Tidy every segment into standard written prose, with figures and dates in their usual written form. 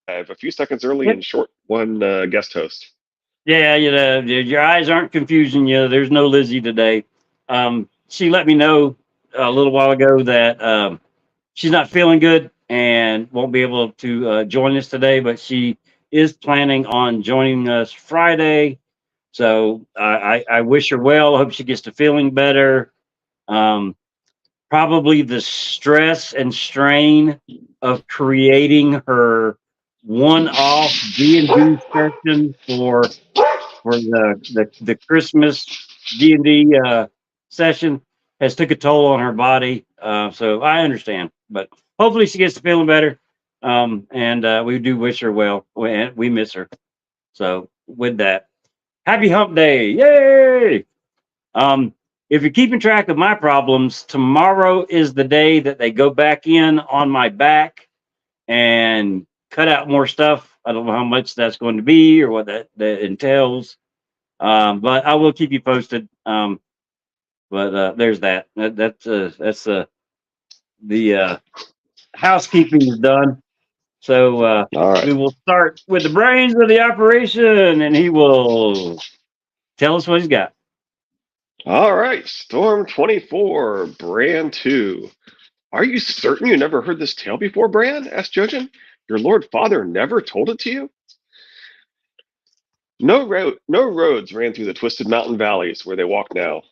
a few seconds early and short one guest host. Yeah, your eyes aren't confusing you. There's no Lizzy today. She let me know a little while ago that she's not feeling good and won't be able to join us today, but she is planning on joining us Friday. So I wish her well. I hope she gets to feeling better. Um, Probably the stress and strain of creating her one-off D&D session for the Christmas D&D session has took a toll on her body. So I understand, but hopefully she gets to feeling better. And we do wish her well. We miss her. So with that, happy hump day. Yay. Um, if you're keeping track of my problems, tomorrow is the day that they go back in on my back and cut out more stuff. I don't know how much that's going to be or what that entails. But I will keep you posted. But there's that. That's the housekeeping is done. So All right. we will start with the brains of the operation, and he will tell us what he's got. All right. Storm 24, Bran 2. Are you certain you never heard this tale before, Bran? Asked Jojen. Your lord father never told it to you? No roads ran through the twisted mountain valleys where they walked now.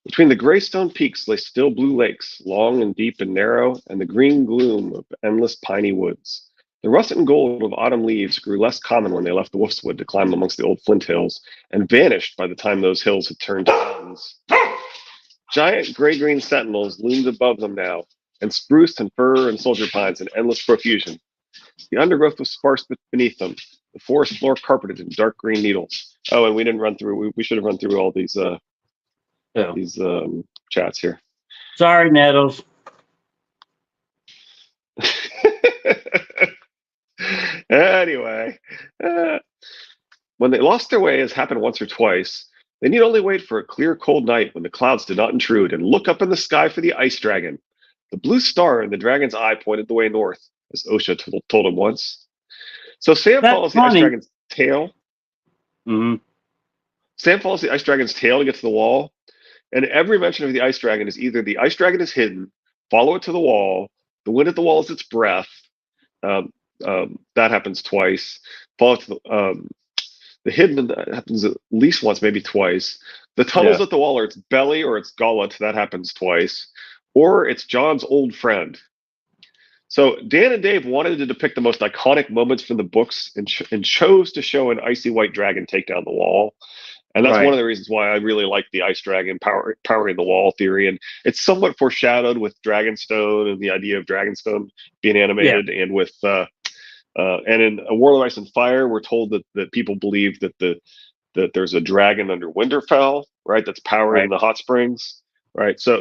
Between the gray stone peaks lay still blue lakes, long and deep and narrow, and the green gloom of endless piney woods. The russet and gold of autumn leaves grew less common when they left the Wolfswood to climb amongst the old flint hills, and vanished by the time those hills had turned to mountains. Giant gray-green sentinels loomed above them now, and spruce and fir and soldier pines in endless profusion. The undergrowth was sparse beneath them, the forest floor carpeted in dark green needles. Oh, and we didn't run through. We should have run through all So these chats here. sorry, Nettles. Anyway, when they lost their way, as happened once or twice, they need only wait for a clear, cold night when the clouds did not intrude and look up in the sky for the ice dragon. The blue star in the dragon's eye pointed the way north, as Osha told him once. So Sam That's follows the ice funny. dragon's tail. Hmm. Sam follows the ice dragon's tail to get to the wall, and every mention of the ice dragon is either the ice dragon is hidden, follow it to the wall, the wind at the wall is its breath. That happens twice. Follow it to the hidden happens at least once, maybe twice. The tunnels Yeah. at the wall are its belly or its gullet. That happens twice. Or it's John's old friend. So Dan and Dave wanted to depict the most iconic moments from the books and chose to show an icy white dragon take down the wall. And that's one Right. of the reasons why I really like the ice dragon powering the wall theory. And it's somewhat foreshadowed with Dragonstone and the idea of Dragonstone being Yeah. animated. And with and in A World of Ice and Fire, we're told that people believe that there's a dragon under Winterfell, right? That's powering Right. the hot springs, right? So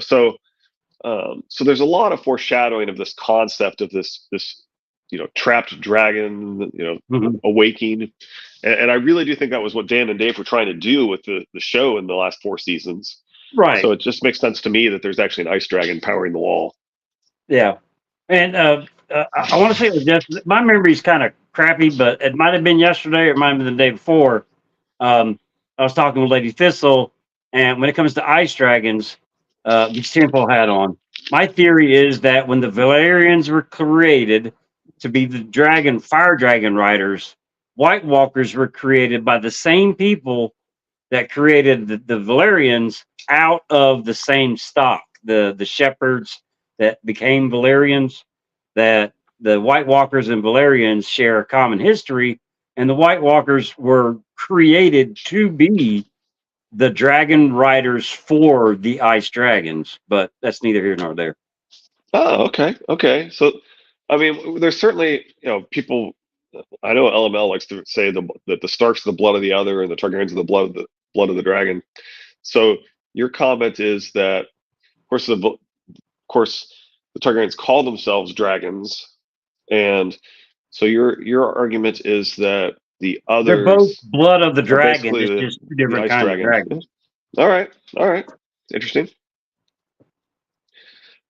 there's a lot of foreshadowing of this concept of this trapped dragon, Hmm. awaking, and I really do think that was what Dan and Dave were trying to do with the show in the last 4 seasons. Right. So it just makes sense to me that there's actually an ice dragon powering the wall. Yeah. And I want to say it was just my memory's kind of crappy, but it might have been yesterday or it might have been the day before. I was talking with Lady Thistle, and when it comes to ice dragons, the tinfoil hat on. My theory is that when the Valerians were created to be the fire dragon riders, White Walkers were created by the same people that created the Valerians out of the same stock. The shepherds that became Valerians, that the White Walkers and Valerians share a common history, and the White Walkers were created to be the dragon riders for the ice dragons, but that's neither here nor there. Oh, okay. So, I mean, there's certainly people. I know LML likes to say that the Starks are the blood of the other, and the Targaryens are the blood of the dragon. So your comment is that, of course, the Targaryens call themselves dragons, and so your argument is that the They're both others blood of the are dragon. basically It's the just two the different ice kinds of dragons. dragons. All right, interesting.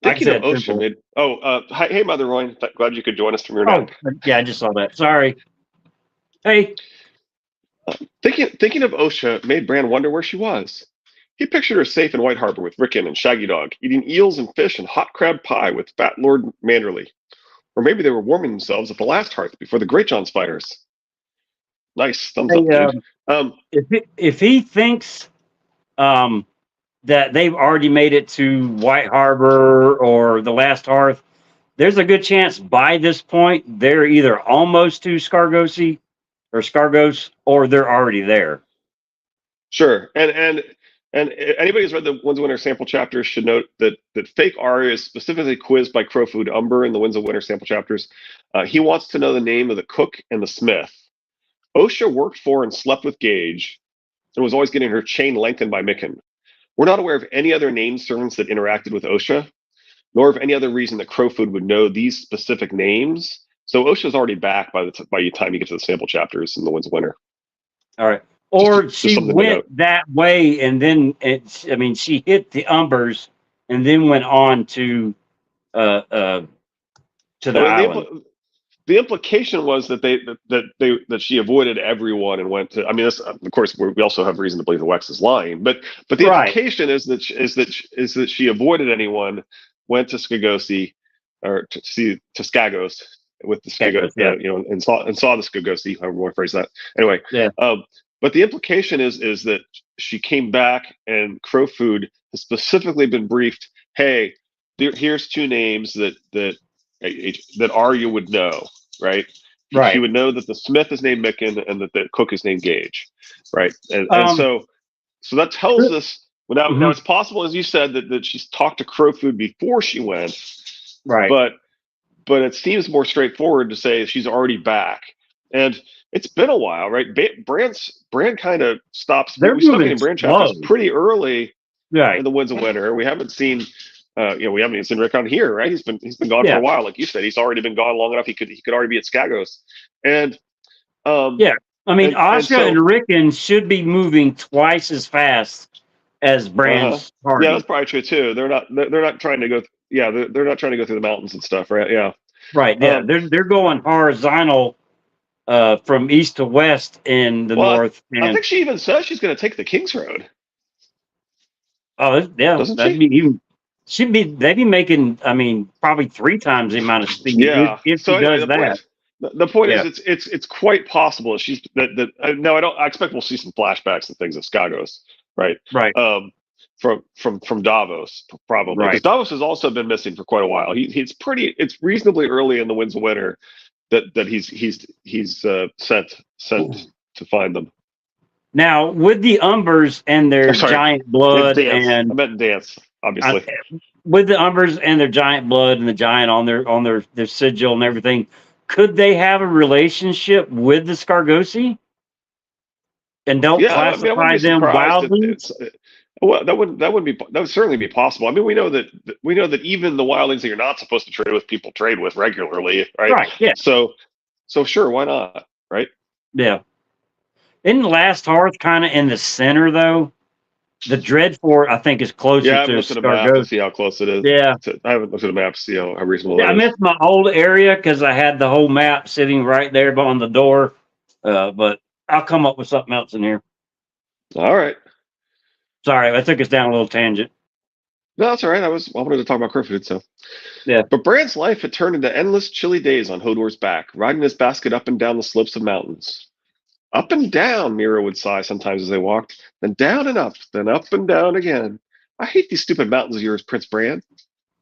Like I Thinking of said, Osha simple. made. Oh, hi, hey, Mother Roy. Glad you could join us from your nap. Oh, yeah, I just saw that. Sorry. Hey, Thinking of OSHA made Bran wonder where she was. He pictured her safe in White Harbor with Rickon and Shaggy Dog, eating eels and fish and hot crab pie with Fat Lord Manderley. Or maybe they were warming themselves at the last hearth before the Great John's fires. Nice. Thumbs hey, up, dude. Um, if he thinks um, that they've already made it to White Harbor or the Last Hearth, there's a good chance by this point they're either almost to Scargosi or Scargos, or they're already there. sure. And anybody who's read the Winds of Winter sample chapters should note that fake Arya is specifically quizzed by Crowfood Umber in the Winds of Winter sample chapters. He wants to know the name of the cook and the smith. OSHA worked for and slept with Gage and was always getting her chain lengthened by Micken. We're not aware of any other named servants that interacted with OSHA, nor of any other reason that Crowfood would know these specific names. So OSHA's already back by the time you get to the sample chapters in the Winds of Winter. All right. Just Or just she something to note. went that way and then she hit the Umbers and then went on uh, uh, to the I mean, island. the implication was that she avoided everyone and went to. I mean, this, of course, we also have reason to believe the Wex is lying, but the Right. implication is that she avoided anyone, went to Skagosi, or to Skagos with the Skagos, yeah. and saw the Skagosi, however you want to phrase that. Anyway, Yeah. but the implication is that she came back and Crowfood has specifically been briefed. Hey, here's two names that Arya would know, right? She Right. would know that the Smith is named Micken and that the cook is named Gage, right? And Um, so that tells us. Well, now mhm, it's possible, as you said, that she's talked to Crowfood before she went, right. but it seems more straightforward to say she's already back. And it's been a while, right? Bran kind of stops. They're We stopped moving getting Bran slow. chapters pretty early in Right. the Winds of Winter. We haven't seen, we haven't even seen Rick on here, right? He's been gone for Yeah. a while, like you said. He's already been gone long enough. He could already be at Skagos, and um, Yeah. I mean, and Asha and so Rickon should be moving twice as fast as uh-huh. Bran's Yeah, that's party. probably true too. They're not trying to go. Yeah, they're not trying to go through the mountains and stuff, right? Yeah. Right. Yeah. Um, They're going horizontal from east to west in the well, north. I And think she even says she's going to take the King's Road, yeah, doesn't that'd she? be even. They'd be making. I mean, probably three times the amount of speed Yeah. if she So anyway, does that. the point is Yeah. it's quite possible that she's no, I expect we'll see some flashbacks and things of Skagos, right? Right. Um, from Davos probably because Right. Davos has also been missing for quite a while. It's reasonably early in the Winds of Winter that he's sent to find them. Now with the Umbers and I'm their sorry, giant it's blood dance. I and meant dance, I, obviously. with the Umbers and their giant blood and the giant on their sigil and everything, could they have a relationship with the Scargosi and don't Yeah, I mean, I wouldn't classify be them surprised if wildlings? it's well, that would certainly be possible. I mean, we know that even the wildlings that you're not supposed to trade with, people trade with regularly, right? Right. Yeah. So sure, why not, right? Yeah. In the last hearth, kind of in the center though, the Dreadfort I think is Yeah, closer I to haven't looked at a map to Scargosi. see how close it is. Yeah. I haven't looked at a map to see how reasonable Yeah, that I is. missed my old area because I had the whole map sitting right there on the door. But I'll come up with something else in here. All right, Sorry, I took us down a little tangent. no, that's all right. I wanted to talk about Crowfood, so. Yeah. But Bran's life had turned into endless, chilly days on Hodor's back, riding his basket up and down the slopes of mountains. Up and down, Mira would sigh sometimes as they walked, then up and down again. I hate these stupid mountains of yours, Prince Bran.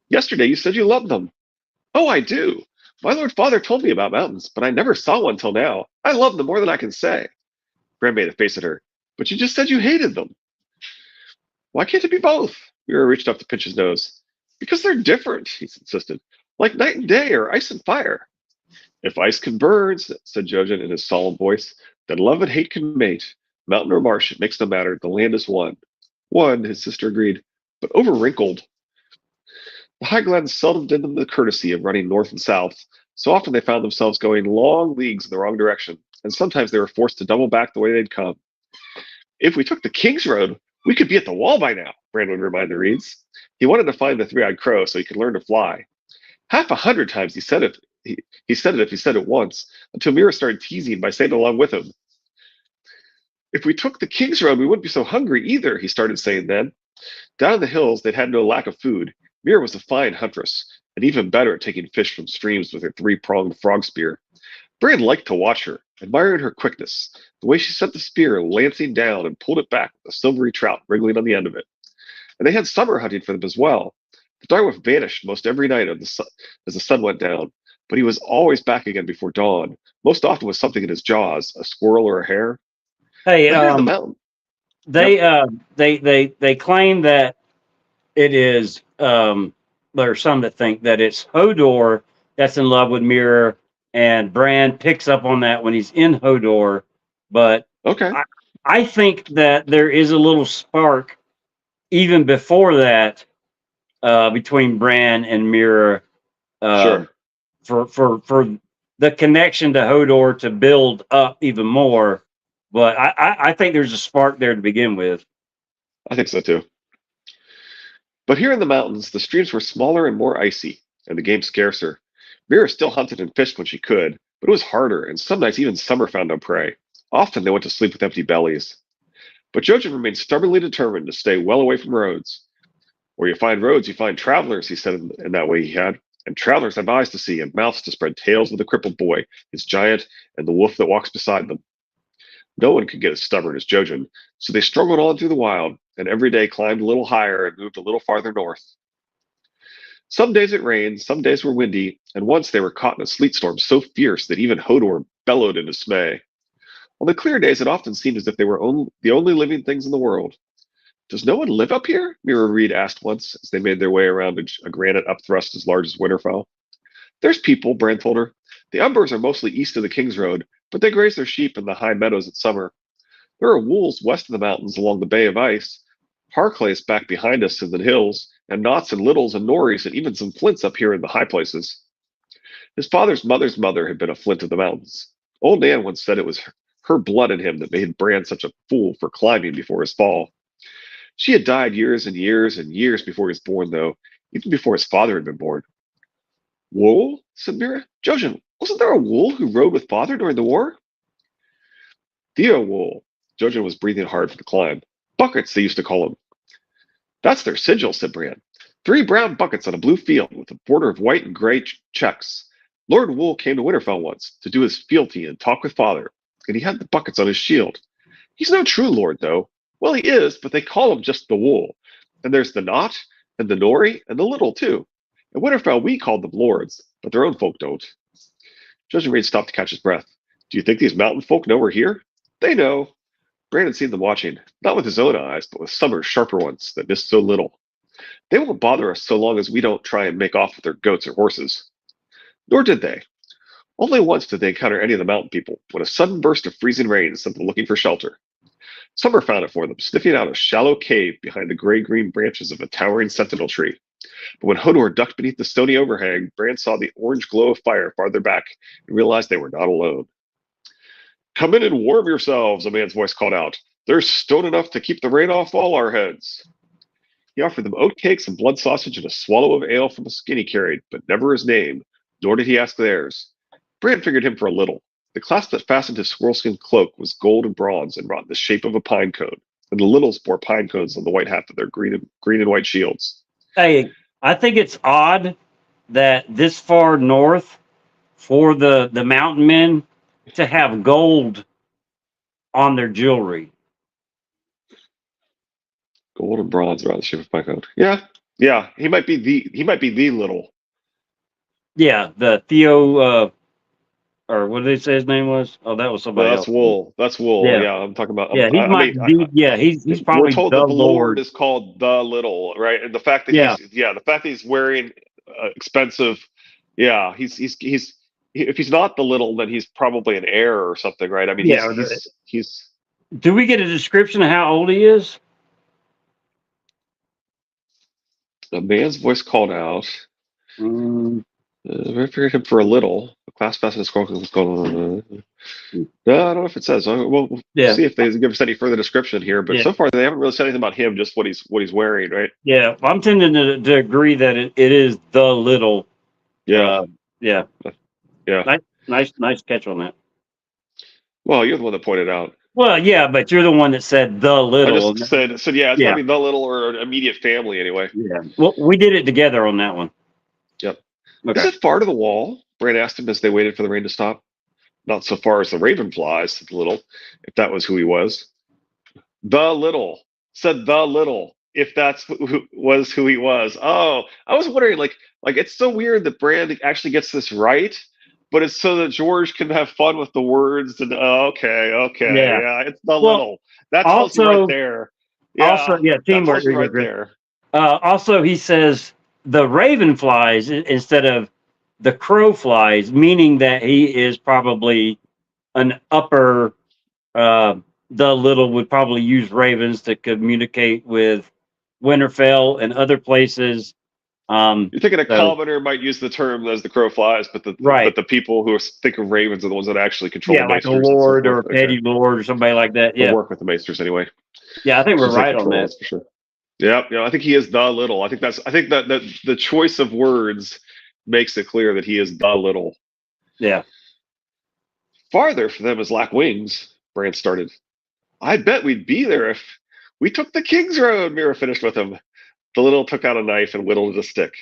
Yesterday you said you loved them. Oh, I do. My Lord Father told me about mountains, but I never saw one till now. I love them more than I can say. Bran made a face at her. But you just said you hated them. Why can't it be both? Mira reached up to pinch his nose. Because they're different, he insisted. Like night and day or ice and fire. If ice can burn, said Jojen in his solemn voice, then love and hate can mate. Mountain or marsh, it makes no matter. The land is one. One, his sister agreed, but over wrinkled. The Highlands seldom did them the courtesy of running north and south. So often they found themselves going long leagues in the wrong direction, and sometimes they were forced to double back the way they'd come. If we took the King's Road, we could be at the wall by now, Bran would remind the Reeds. He wanted to find the three-eyed crow so he could learn to fly. Half a hundred times he said it he said it if he said it once, until Mira started teasing by saying it along with him. If we took the King's Road, we wouldn't be so hungry either, he started saying then. Down in the hills, they'd had no lack of food. Mira was a fine huntress, and even better at taking fish from streams with her three-pronged frog spear. Bran liked to watch her, admiring her quickness, the way she sent the spear lancing down and pulled it back with a silvery trout wriggling on the end of it. And they had summer hunting for them as well. The Direwolf vanished most every night as the sun went down, but he was always back again before dawn, most often with something in his jaws, a squirrel or a hare. Hey, But here in the mountain, they yep, they claim that it is there are some that think that it's Hodor that's in love with Mirror, and Bran picks up on that when he's in Hodor. But okay, I, I think that there is a little spark even before that between Bran and Mirror sure. um, for the connection to Hodor to build up even more. But I think there's a spark there to begin with. I think so too. But here in the mountains, the streams were smaller and more icy, and the game scarcer. Mira still hunted and fished when she could, but it was harder, and some nights even Summer found no prey. Often they went to sleep with empty bellies. But Jojen remained stubbornly determined to stay well away from roads. Where you find roads, you find travelers, he said in that way he had. And travelers have eyes to see and mouths to spread tales of the crippled boy, his giant, and the wolf that walks beside them. No one could get as stubborn as Jojen, so they struggled on through the wild, and every day climbed a little higher and moved a little farther north. Some days it rained, some days were windy, and once they were caught in a sleet storm so fierce that even Hodor bellowed in dismay. On the clear days, it often seemed as if they were the only living things in the world. Does no one live up here? Mira Reed asked once as they made their way around a granite upthrust as large as Winterfell. There's people, Bran told her. The Umbers are mostly east of the King's Road, but they graze their sheep in the high meadows in summer. There are wolves west of the mountains along the Bay of Ice, Harclays back behind us in the hills, and Knots and Littles and Norries and even some Flints up here in the high places. His father's mother's mother had been a Flint of the mountains. Old Nan once said it was her blood in him that made Bran such a fool for climbing before his fall. She had died years and years and years before he was born, though, even before his father had been born. Wool? Said Mira. Jojen, wasn't there a Wool who rode with father during the war? Theo Wool. Jojen was breathing hard for the climb. Buckets, they used to call him. That's their sigil, said Bran. 3 brown buckets on a blue field with a border of white and gray checks. Lord Wool came to Winterfell once to do his fealty and talk with father, and he had the buckets on his shield. He's no true lord, though. Well, he is, but they call him just the Wool. And there's the Knot, and the Nori, and the Little, too. In Winterfell, we called them lords, but their own folk don't. Judge Reed stopped to catch his breath. Do you think these mountain folk know we're here? They know. Bran had seen them watching, not with his own eyes, but with Summer's sharper ones that missed so little. They won't bother us so long as we don't try and make off with their goats or horses. Nor did they. Only once did they encounter any of the mountain people, when a sudden burst of freezing rain sent them looking for shelter. Summer found it for them, sniffing out a shallow cave behind the gray-green branches of a towering sentinel tree. But when Hodor ducked beneath the stony overhang, Bran saw the orange glow of fire farther back and realized they were not alone. Come in and warm yourselves, a man's voice called out. There's stone enough to keep the rain off all our heads. He offered them oat cakes and blood sausage and a swallow of ale from a skin he carried, but never his name, nor did he ask theirs. Bran figured him for a little. The clasp that fastened his squirrelskin cloak was gold and bronze and wrought in the shape of a pine cone, and the Littles bore pine cones on the white half of their green and white shields. Hey, I think it's odd that this far north for the mountain men to have gold on their jewelry. Gold and bronze around the shape of pine cone. Yeah. He might be the Little. Yeah, the Theo or what did they say his name was? Oh, that was somebody That's else. Wool. That's Wool. Yeah. Yeah, I'm talking about. Yeah, he might be. Yeah, he's probably we're told the that the Lord Lord. is called the Little, right? And the fact that the fact that he's wearing expensive, yeah, he's if he's not the Little, then he's probably an heir or something, right? I mean, Yeah. he's. Do we get a description of how old he is? A man's voice called out. I figured him for a little. The class pass and scroll was going on. No, I don't know if it says. We'll see if they give us any further description here. But so far, they haven't really said anything about him. Just what he's wearing, right? Yeah, I'm tending to agree that it is the Little. Yeah, yeah. Yeah. Nice catch on that. Well, you're the one that pointed out. Well, yeah, but you're the one that said the I little. just said, yeah, it's got to Yeah, be the little or an immediate family anyway. yeah. Well, we did it together on that one. Yep. Is Okay. it far to the wall? Bran asked him as they waited for the rain to stop. Not so far as the raven flies, said the little, if that was who he was. The little said the little, if that's who was who he was. Oh, I was wondering, like it's so weird that Bran actually gets this right, but it's so that George can have fun with the words. And okay, Yeah. yeah, it's the Well, little. That tells you right also, there. also, Yeah, yeah, that teamwork. tells you right there. Also, he says the raven flies instead of the crow flies, meaning that he is probably an upper. Uh, the little would probably use ravens to communicate with Winterfell and other places. You're thinking a So commoner might use the term as the crow flies, but right, the people who think of ravens are the ones that actually control the yeah, like a maesters and so lord or forth. a Okay, petty lord or somebody like that. or Yeah, work with the maesters anyway. yeah, I think I we're should say right on control, that. that's for sure. Yep, yeah, I think he is the little. I think that the choice of words makes it clear that he is the little. Yeah. Farther for them is lack wings, Bran started. I bet we'd be there if we took the King's Road, Mira finished with him. The little took out a knife and whittled a stick.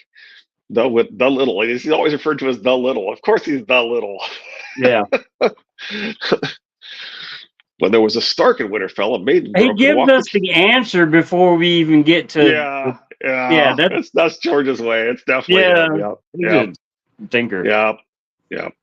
The little. He's always referred to as the little. Of course he's the little. Yeah. When there was a Stark in Winterfell, a maiden He girl could gives walk us the answer before we even get to. Yeah, Yeah, yeah. That's George's way. It's definitely yeah. him. Yep, He's yep, a thinker. yep, yep.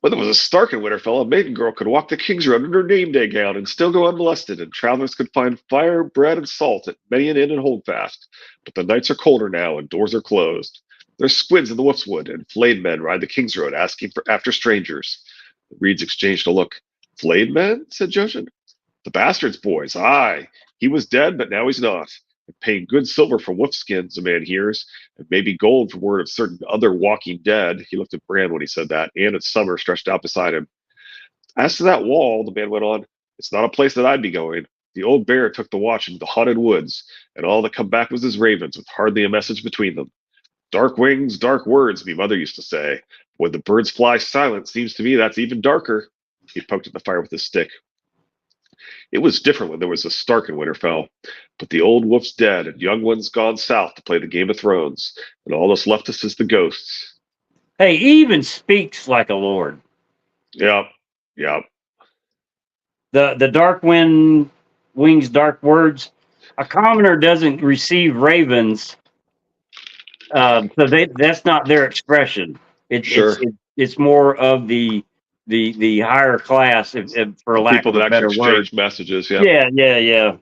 When there was a Stark in Winterfell, a maiden girl could walk the King's Road in her name day gown and still go unmolested, and travelers could find fire, bread, and salt at many an inn and holdfast. But the nights are colder now, and doors are closed. There's squids in the Wolf's Wood, and flayed men ride the King's Road asking for after strangers. The Reeds exchanged a look. Flayed men? Said Jojen. The bastard's boys. Aye, he was dead, but now he's not. And paying good silver for wolf skins, a man hears, and maybe gold for word of certain other walking dead. He looked at Bran when he said that, and at Summer stretched out beside him. As to that wall, the man went on, it's not a place that I'd be going. The old bear took the watch into the haunted woods, and all that come back was his ravens, with hardly a message between them. Dark wings, dark words, me mother used to say. When the birds fly silent, seems to me that's even darker. He poked at the fire with his stick. It was different when there was a Stark in Winterfell, but the old wolf's dead and young ones gone south to play the Game of Thrones, and all that's left us is the ghosts. Hey, he even speaks like a lord. Yep, yep. The dark wind wings dark words. A commoner doesn't receive ravens, so that's not their expression. Sure. It's more of the higher class, if for The lack people of a that actually better word. exchange messages, yep. Yeah.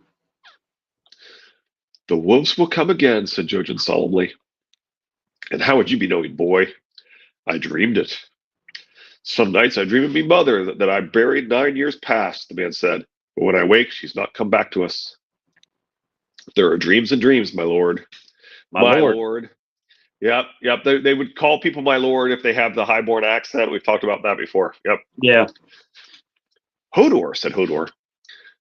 The wolves will come again, said Jojen solemnly. And how would you be knowing, boy? I dreamed it. Some nights I dream of me mother that I buried 9 years past, the man said. But when I wake, she's not come back to us. There are dreams and dreams, my lord. My My lord. lord. Yep. They would call people my lord if they have the highborn accent. We've talked about that before. Yep. Yeah. Hodor, said Hodor.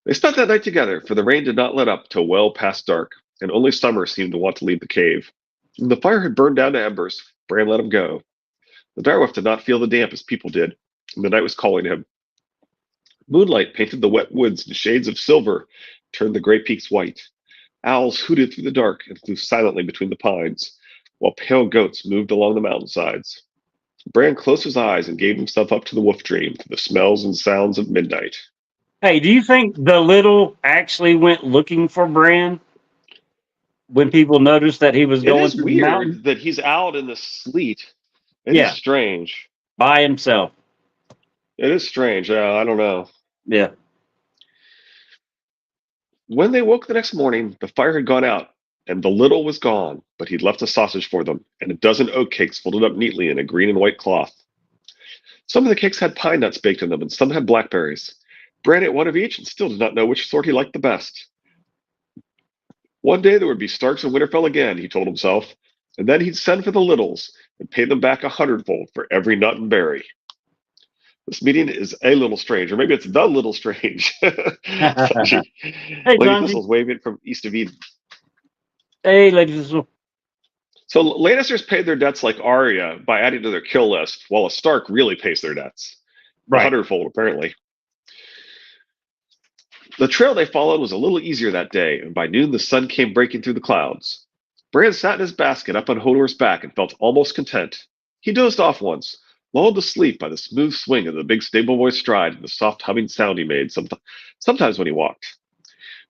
They spent that night together, for the rain did not let up till well past dark, and only Summer seemed to want to leave the cave. When the fire had burned down to embers, Bran let him go. The direwolf did not feel the damp as people did, and the night was calling him. Moonlight painted the wet woods in shades of silver, turned the gray peaks white. Owls hooted through the dark and flew silently between the pines, while pale goats moved along the mountainsides. Bran closed his eyes and gave himself up to the wolf dream, to the smells and sounds of midnight. Hey, do you think the little actually went looking for Bran when people noticed that he was It going is through the mountain? weird that he's out in the sleet. It is Yeah, strange. by himself. It is strange. I don't know. Yeah. When they woke the next morning, the fire had gone out, and the little was gone, but he'd left a sausage for them, and a dozen oat cakes folded up neatly in a green and white cloth. Some of the cakes had pine nuts baked in them, and some had blackberries. Bran ate one of each and still did not know which sort he liked the best. One day there would be Starks in Winterfell again, he told himself, and then he'd send for the littles and pay them back 100-fold for every nut and berry. This meeting is a little strange, or maybe it's the little strange. Hey, Lady Sanji. Thistle's waving from east of Eden. Hey, ladies. So Lannisters paid their debts like Arya by adding to their kill list, while a Stark really pays their debts. A Right. hundredfold, apparently. The trail they followed was a little easier that day, and by noon the sun came breaking through the clouds. Bran sat in his basket up on Hodor's back and felt almost content. He dozed off once, lulled to sleep by the smooth swing of the big stable boy's stride and the soft humming sound he made sometimes when he walked.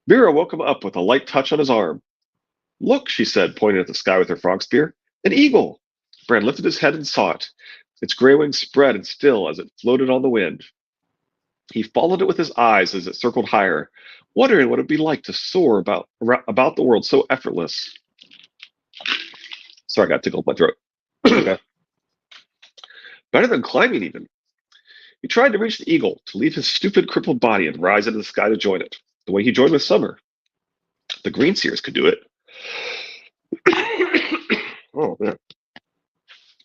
Mira woke him up with a light touch on his arm. Look, she said, pointing at the sky with her frog spear. An eagle! Bran lifted his head and saw it. Its gray wings spread and still as it floated on the wind. He followed it with his eyes as it circled higher, wondering what it would be like to soar about the world so effortless. Sorry, I got tickled in my throat. Okay. Better than climbing, even. He tried to reach the eagle, to leave his stupid, crippled body and rise into the sky to join it, the way he joined with Summer. The Greenseers could do it. Oh, man.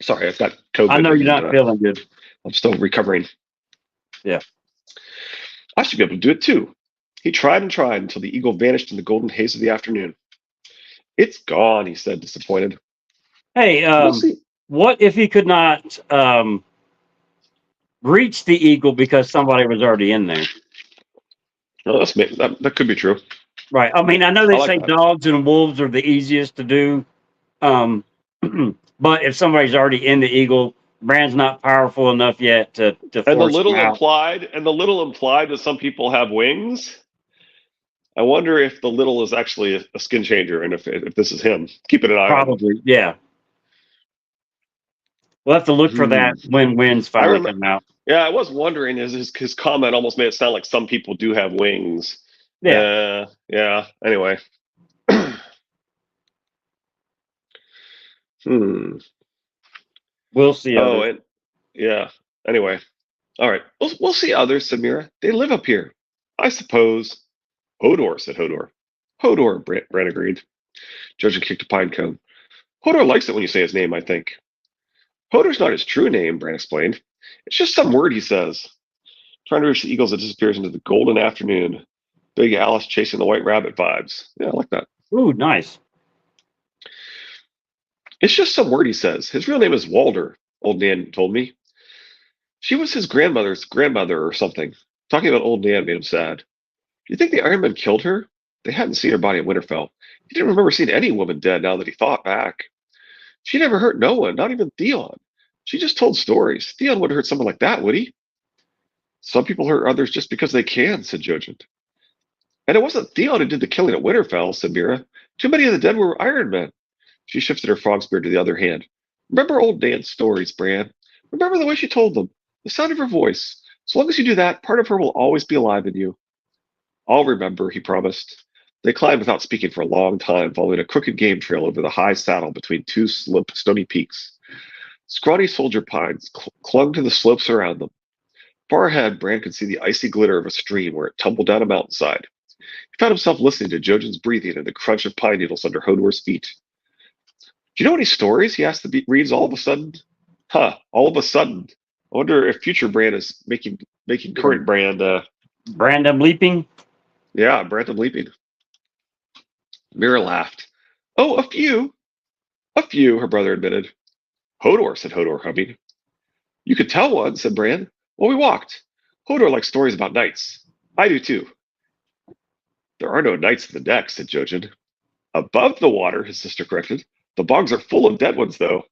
Sorry, I've got COVID. I know you're not feeling good. I'm still recovering. Yeah. I should be able to do it too. He tried and tried until the eagle vanished in the golden haze of the afternoon. It's gone, he said, disappointed. Hey, We'll see. what if he could not reach the eagle because somebody was already in there? Oh, that could be true. Right. I mean, I know they I like say that. dogs and wolves are the easiest to do. But if somebody's already in the eagle, Bran's not powerful enough yet to And force him out. the little implied that some people have wings. I wonder if the little is actually a skin changer, and if this is him. Keeping an eye on him. Probably, yeah. We'll have to look for that when winds finally come out. Yeah, I was wondering. His comment almost made it sound like some people do have wings. Yeah. Yeah. Anyway. We'll see. Yeah. Anyway. All right. We'll see others, said Mira. They live up here. I suppose. Hodor, said Hodor. Hodor, Bran agreed. Jojen kicked a pine cone. Hodor likes it when you say his name, I think. Hodor's not his true name, Bran explained. It's just some word he says. Trying to reach the eagles that disappears into the golden afternoon. Big Alice chasing the white rabbit vibes. Yeah, I like that. Ooh, nice. It's just some word he says. His real name is Walder, old Nan told me. She was his grandmother's grandmother or something. Talking about old Nan made him sad. Do you think the Iron Men killed her? They hadn't seen her body in Winterfell. He didn't remember seeing any woman dead now that he thought back. She never hurt no one, not even Theon. She just told stories. Theon wouldn't hurt someone like that, would he? Some people hurt others just because they can, said Jojen. And it wasn't Theon who did the killing at Winterfell, said Mira. Too many of the dead were Iron Men. She shifted her frog spear to the other hand. Remember old Nan's stories, Bran. Remember the way she told them, the sound of her voice. As long as you do that, part of her will always be alive in you. I'll remember, he promised. They climbed without speaking for a long time, following a crooked game trail over the high saddle between two stony peaks. Scrawny soldier pines clung to the slopes around them. Far ahead, Bran could see the icy glitter of a stream where it tumbled down a mountainside. He found himself listening to Jojen's breathing and the crunch of pine needles under Hodor's feet. Do you know any stories? He asked the reeds all of a sudden. All of a sudden. I wonder if future Bran is making current Bran. Brandon leaping? Yeah, Brandon leaping. Mira laughed. Oh, a few. A few, her brother admitted. Hodor, said Hodor, humming. You could tell one, said Bran. Well, we walked. Hodor likes stories about knights. I do too. There are no knights in the deck, said Jojen. Above the water, his sister corrected. The bogs are full of dead ones, though.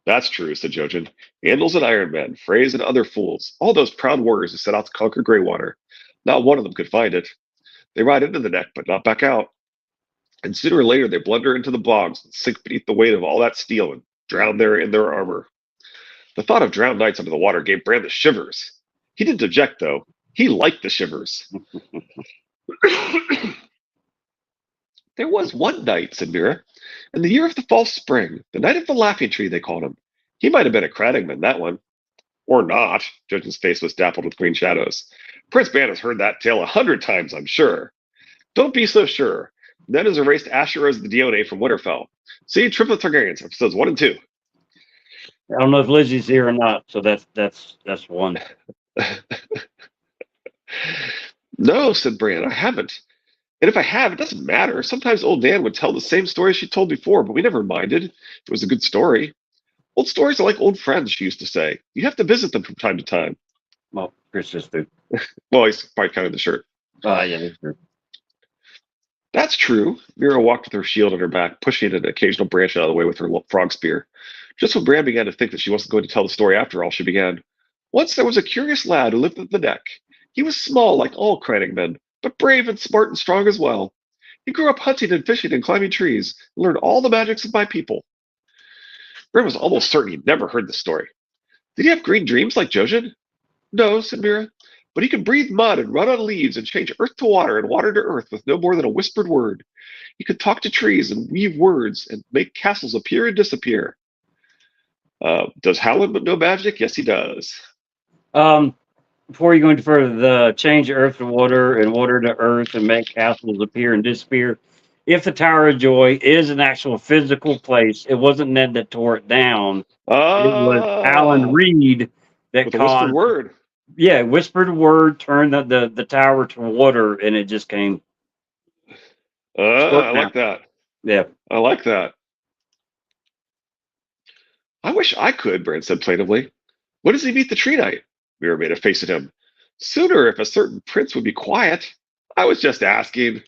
That's true, said Jojen. Andals and Iron Men, Freys and other fools, all those proud warriors who set out to conquer Greywater. Not one of them could find it. They ride into the neck, but not back out. And sooner or later, they blunder into the bogs and sink beneath the weight of all that steel and drown there in their armor. The thought of drowned knights under the water gave Bran the shivers. He didn't object, though. He liked the shivers. There was one knight, said Mira. In the year of the false spring, the night of the laughing tree, they called him. He might have been a Craddingman, that one. Or not. Jojen's face was dappled with green shadows. Prince Ban has heard that tale 100 times, I'm sure. Don't be so sure. Ned has erased Asheros the Dione from Winterfell. See Triplet Targaryens, episodes 1 and 2. I don't know if Lizzy's here or not, so that's one. No, said Bran, I haven't. And if I have, it doesn't matter. Sometimes old Nan would tell the same story she told before, but we never minded. It was a good story. Old stories are like old friends, she used to say. You have to visit them from time to time. Well, Chris just do. Well, he's probably counting the shirt. Yeah, that's true. That's true. Mira walked with her shield on her back, pushing an occasional branch out of the way with her frog spear. Just when Bran began to think that she wasn't going to tell the story after all, she began. Once there was a curious lad who lived at the neck. He was small, like all Cranning men, but brave and smart and strong as well. He grew up hunting and fishing and climbing trees, and learned all the magics of my people. Bran was almost certain he'd never heard the story. Did he have green dreams like Jojen? No, said Mira, but he could breathe mud and run on leaves and change earth to water and water to earth with no more than a whispered word. He could talk to trees and weave words and make castles appear and disappear. Does Howland know magic? Yes, he does. Before you go into further, the change earth to water and water to earth and make castles appear and disappear. If the Tower of Joy is an actual physical place, it wasn't Ned that tore it down. It was Alan Ah, Reed that with a whispered caused, word. yeah, whispered word, turned the tower to water, and it just came I squirting like out. that. Yeah. I like that. I wish I could, Bran said plaintively. When does he meet the tree knight? Mira made a face at him. Sooner, if a certain prince would be quiet. I was just asking.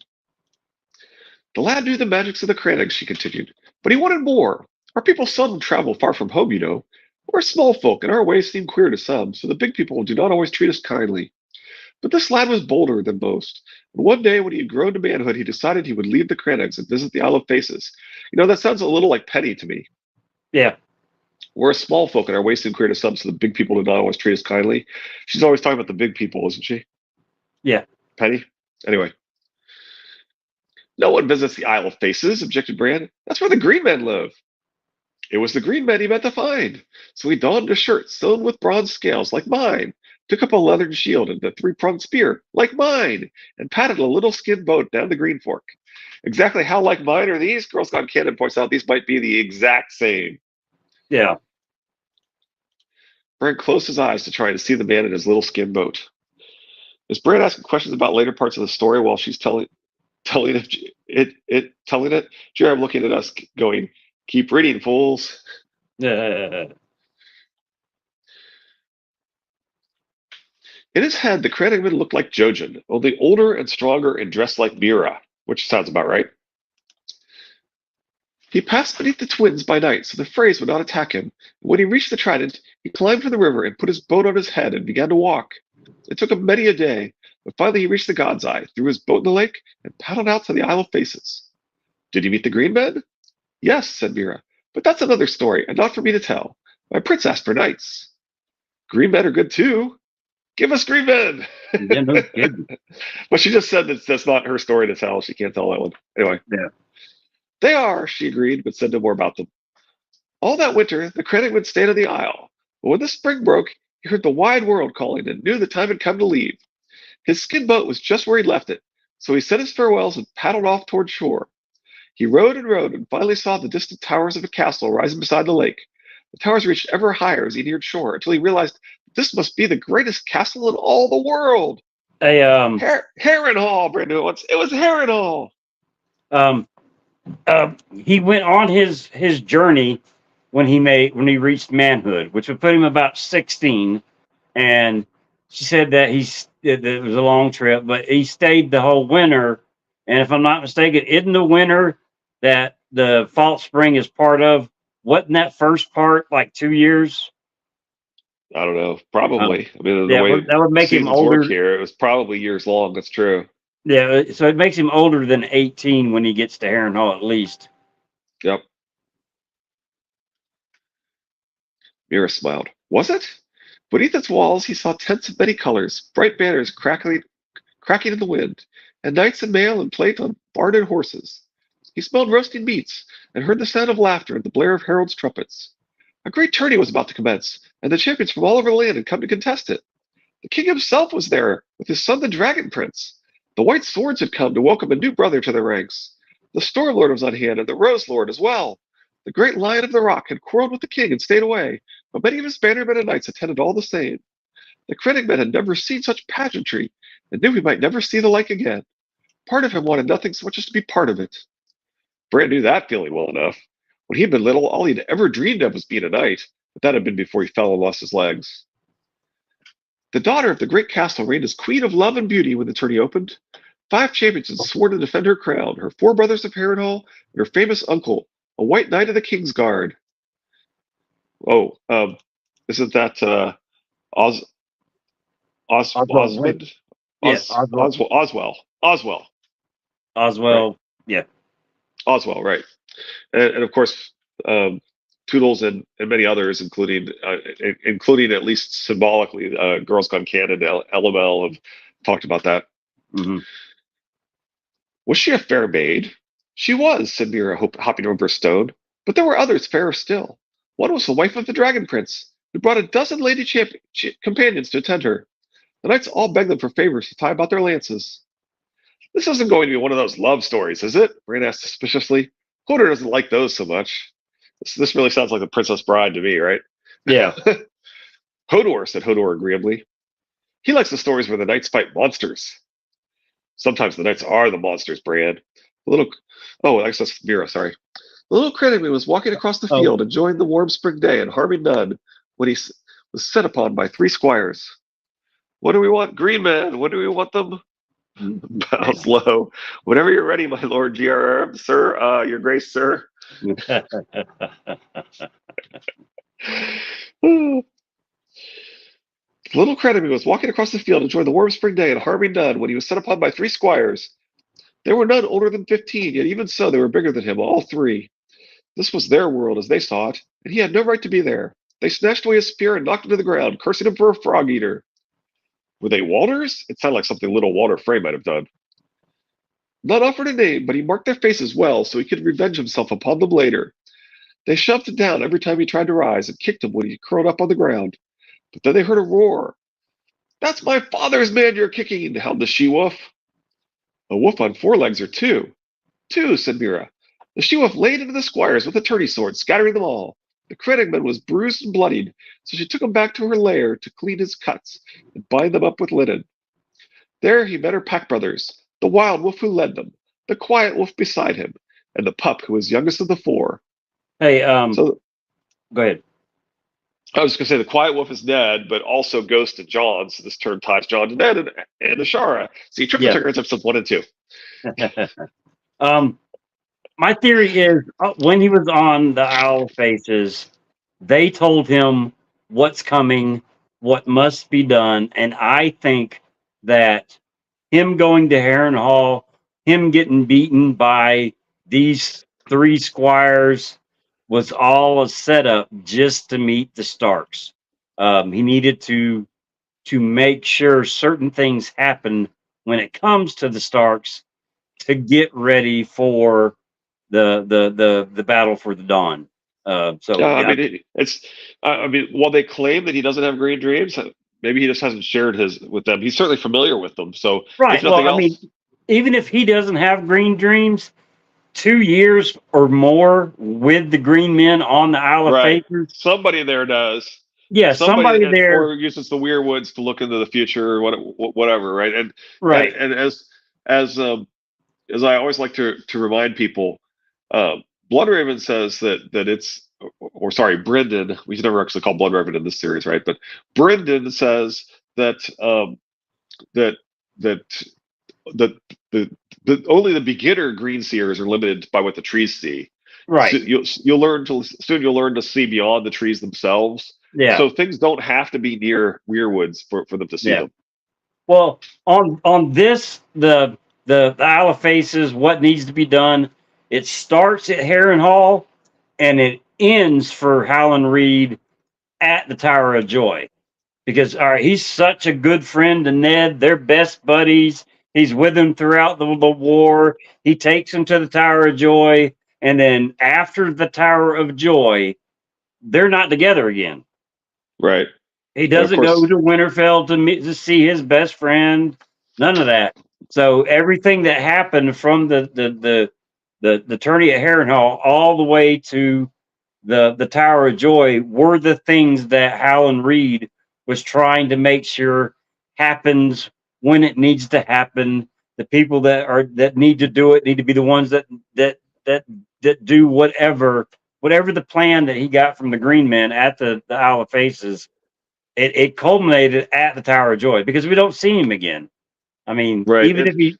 The lad knew the magics of the Crannogs, she continued, but he wanted more. Our people seldom travel far from home, you know. We're small folk, and our ways seem queer to some, so the big people do not always treat us kindly. But this lad was bolder than most, and one day when he had grown to manhood, he decided he would leave the Crannogs and visit the Isle of Faces. You know, that sounds a little like Penny to me. Yeah. We're a small folk, and our ways seem queer to some, so the big people do not always treat us kindly. She's always talking about the big people, isn't she? Yeah. Penny? Anyway. No one visits the Isle of Faces, objected Bran. That's where the green men live. It was the green men he meant to find. So he donned a shirt sewn with bronze scales, like mine, took up a leathern shield and a three-pronged spear, like mine, and paddled a little skin boat down the Green Fork. Exactly how like mine are these? Girl Scout Cannon points out these might be the exact same. Yeah. Bran closed his eyes to try to see the man in his little skin boat. Is Bran asking questions about later parts of the story while she's telling it? Jared looking at us, going, "Keep reading, fools." Yeah. In his head, the Crannogman looked like Jojen, only older and stronger and dressed like Mira, which sounds about right. He passed beneath the twins by night, so the Freys would not attack him. When he reached the Trident, he climbed from the river and put his boat on his head and began to walk. It took him many a day, but finally he reached the God's Eye, threw his boat in the lake, and paddled out to the Isle of Faces. Did he meet the Green Men? Yes, said Mira, but that's another story, and not for me to tell. My prince asked for knights. Green Men are good too. Give us Green Men! Yeah, no kidding. But she just said that that's not her story to tell. She can't tell that one. Anyway. Yeah. They are, she agreed, but said no more about them. All that winter, the Crannogman stayed on the isle. But when the spring broke, he heard the wide world calling and knew the time had come to leave. His skin boat was just where he'd left it, so he said his farewells and paddled off toward shore. He rowed and finally saw the distant towers of a castle rising beside the lake. The towers reached ever higher as he neared shore until he realized this must be the greatest castle in all the world. Hey, Harrenhal, Brandon. It was Harrenhal. um, he went on his journey when he reached manhood, which would put him about 16. And she said that it was a long trip, but he stayed the whole winter. And if I'm not mistaken, isn't the winter that the False Spring is part of? Wasn't that first part like 2 years? I don't know. Um, Probably. I mean, the yeah, way that would make him seasons work older. here, it was probably years long. That's true. Yeah, so it makes him older than 18 when he gets to Harrenhal at least. Yep. Mira smiled. Was it? Beneath its walls, he saw tents of many colors, bright banners cracking in the wind, and knights in mail and plate on barred horses. He smelled roasting meats and heard the sound of laughter and the blare of heralds' trumpets. A great tourney was about to commence, and the champions from all over the land had come to contest it. The king himself was there, with his son the Dragon Prince. The White Swords had come to welcome a new brother to their ranks. The Storm Lord was on hand, and the Rose Lord as well. The great Lion of the Rock had quarreled with the king and stayed away, but many of his bannermen and knights attended all the same. The critic men had never seen such pageantry, and knew he might never see the like again. Part of him wanted nothing so much as to be part of it. Bran knew that feeling well enough. When he had been little, all he'd ever dreamed of was being a knight, but that had been before he fell and lost his legs. The daughter of the great castle reigned as queen of love and beauty when the tourney opened. 5 champions had sworn to defend her crown, her 4 brothers of Harrenhal, and her famous uncle, a white knight of the King's Guard. Oh, isn't that Oz Oswald, Osmond? yeah, Oswald, Right. Oswald, yeah, Oswell, right. And of course, Toodles and many others, including at least symbolically, Girls Gone Canada, LML have talked about that. hmm Was she a fair maid? She was, said Mira, hopping over a stone. But there were others fairer still. One was the wife of the Dragon Prince, who brought a dozen lady companions to attend her. The knights all begged them for favors to tie about their lances. This isn't going to be one of those love stories, is it? Bran asked suspiciously. Hodor doesn't like those so much. This really sounds like the Princess Bride to me, right? yeah. Hodor, said Hodor agreeably. He likes the stories where the knights fight monsters. Sometimes the knights are the monsters, Bran. I guess that's Mira, sorry. The little Crenemy was walking across the Oh, field, enjoying the warm spring day and harming none, when he was set upon by 3 squires. What do we want, green men? What do we want them? Bows low. Whenever you're ready, my lord GRR, sir, your grace, sir. Little Crenemy was walking across the field, enjoying the warm spring day and harming none, when he was set upon by 3 squires. There were none older than 15, yet even so they were bigger than him, all 3. This was their world as they saw it, and he had no right to be there. They snatched away his spear and knocked him to the ground, cursing him for a frog eater. Were they Walters? It sounded like something little Walter Frey might have done. Not offered a name, but he marked their faces well so he could revenge himself upon them later. They shoved him down every time he tried to rise and kicked him when he curled up on the ground. But then they heard a roar. That's my father's man you're kicking, howled the she-wolf. A wolf on 4 legs or 2? 2, said Mira. The she-wolf laid into the squires with a tourney sword, scattering them all. The Crennickman was bruised and bloodied, so she took him back to her lair to clean his cuts and bind them up with linen. There he met her pack brothers, the wild wolf who led them, the quiet wolf beside him, and the pup who was youngest of the 4. hey, So go ahead. I was going to say the quiet wolf is Ned, but also Ghost and John. So this term ties John to Ned and Ashara. See, Triple Yeah. Tucker episodes 1 and 2. My theory is when he was on the Owl Faces, they told him what's coming, what must be done, and I think that him going to Harrenhal, him getting beaten by these 3 squires was all a setup just to meet the Starks. He needed to make sure certain things happen when it comes to the Starks to get ready for the battle for the Dawn. I mean, while they claim that he doesn't have green dreams, maybe he just hasn't shared his with them. He's certainly familiar with them. So, right. if nothing Well, I mean, else, even if he doesn't have green dreams, 2 years or more with the green men on the Isle of right? Faces, Somebody there does. yeah, somebody there, Or uses the weirwoods to look into the future or whatever, right? right? And as as I always like to remind people, Bloodraven says that it's, or sorry, Brendan. We should never actually call Bloodraven in this series, right? But Brendan says that that that that the only the beginner green seers are limited by what the trees see. Right. So you'll learn to see beyond the trees themselves. Yeah. So things don't have to be near weirwoods for them to see Yeah. them. Well, on this, the Isle of Faces, what needs to be done, it starts at Harrenhal and it ends for Howland Reed at the Tower of Joy. Because all right, he's such a good friend to Ned. They're best buddies. He's with him throughout the war. He takes him to the Tower of Joy, and then after the Tower of Joy, they're not together again. Right. He doesn't go to Winterfell to see his best friend. None of that. So everything that happened from the tourney at Harrenhal all the way to the Tower of Joy were the things that Howland Reed was trying to make sure happens when it needs to happen. The people that need to do it need to be the ones that that do whatever the plan that he got from the Green Men at the Isle of Faces. It culminated at the Tower of Joy because we don't see him again. I mean, Right. even if he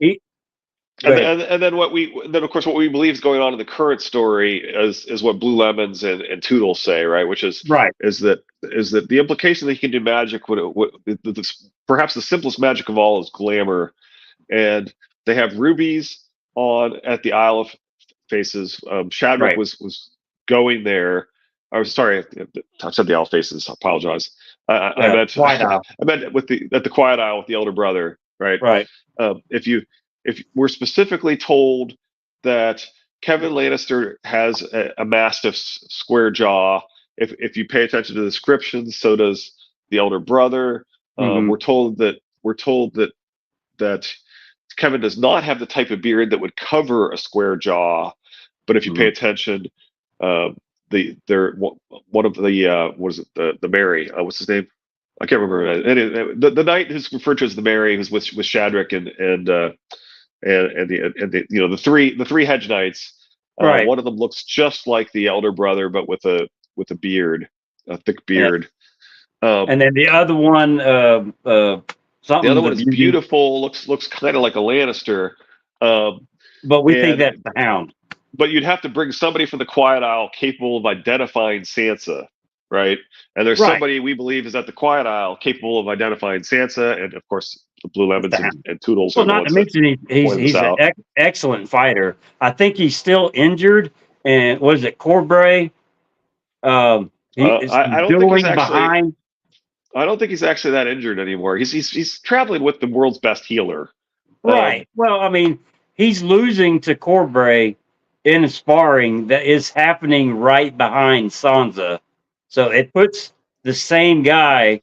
go And ahead. then, and then of course what we believe is going on in the current story is what Blue Lemons and Toodles say, right? Which Right, is that the implication that he can do magic would perhaps the simplest magic of all is glamour, and they have rubies on at the Isle of Faces. Shadrick right. was going there. I was sorry, I said the Isle of Faces. I apologize. I meant White Isle. I meant with the at the Quiet Isle with the elder brother, right? Right. If you if we're specifically told that Kevin Lannister has a mastiff square jaw, if you pay attention to the descriptions, so does the elder brother. Hmm. We're told that that Kevin does not have the type of beard that would cover a square jaw, but if you pay Hmm. attention, uh, they're one of the what is it the Mary? What's his name? I can't remember. The knight who's referred to as the Mary, who's with Shadrick and the the three hedge knights. Right. One of them looks just like the elder brother, but with a beard, a thick And, beard. Um, and then the other one, the other something one the is beauty, beautiful, looks kind of like a Lannister. Um, but we think and that's the Hound. but you'd have to bring somebody from the Quiet Isle capable of identifying Sansa, right? And there's Right. somebody we believe is at the Quiet Isle capable of identifying Sansa, and of course the Blue It's Lemons the and Toodles Well, are the not to ones that mention pointed this he's an out. excellent fighter. I think he's still injured. And what is it, Corbray? He is I don't think he's dueling actually. behind. I don't think he's actually that injured anymore. He's traveling with the world's best healer. Um, Right. Well, I mean, he's losing to Corbray in sparring that is happening right behind Sansa. So it puts the same guy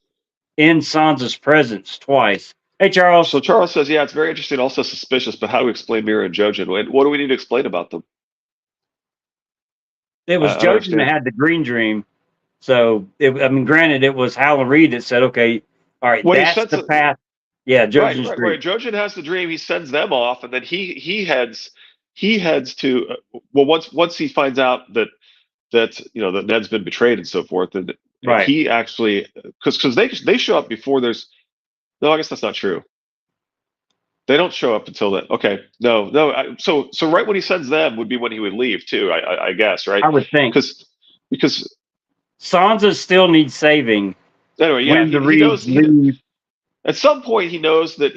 in Sansa's presence twice. Hey, Charles. so Charles says, yeah, it's very interesting, also suspicious, but how do we explain Mira and Jojen? What do we need to explain about them? It was I don't Jojen that understand. had the green dream. So, I mean, granted, it was Howland Reed that said, okay, all right, What he that's says, the path. Yeah, right, Jojen's right, dream. right. Jojen has the dream. He sends them off, and then he heads to well once he finds out that Ned's been betrayed and so forth, and Right. he actually because they show up before there's no, I guess that's not true. They don't show up until then. Okay, no, no. So right when he sends them would be when he would leave too. I guess right I would think because because Sansa still needs saving anyway, yeah, when the he Reeds knows leave. at some point he knows that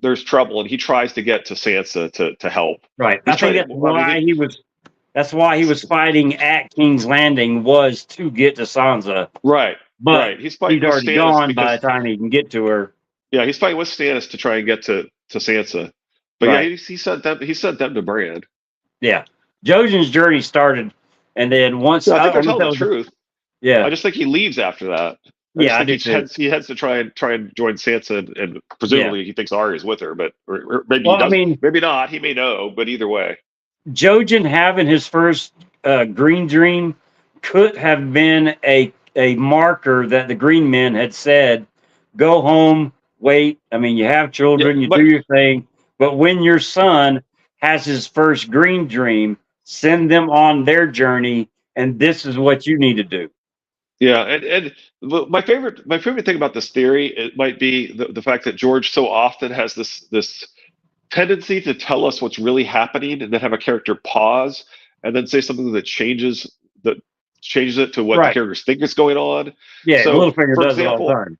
there's trouble and he tries to get to Sansa to help. Right. He's I think trying that's to. I mean, why he was. That's why he was fighting at King's Landing was to get to Sansa, right, but right. He's he's fighting with already Stannis gone by because the time he can get to her. yeah, he's fighting with Stannis to try and get to Sansa. But yeah, Right. he sent them to Bran. Yeah. Jojen's journey started, and then once Yeah, I think they're I'm gonna telling the tell. truth. I Yeah. just think he leaves after that. I just Yeah, I think do too. he heads to try and join Sansa, and Yeah. presumably he thinks Arya's with her, but or maybe he Well, I does, mean, maybe not. He may know, but either way, Jojen having his first green dream could have been a marker that the green men had said, go home, wait. I mean, you have yeah, children, you do but your thing, but when your son has his first green dream, send them on their journey, and this is what you need to do. yeah, and my favorite thing about this theory it might be the fact that George so often has this tendency to tell us what's really happening and then have a character pause and then say something that changes it to what the Right. characters think is going on. Yeah, So, Littlefinger for does it all the example, time.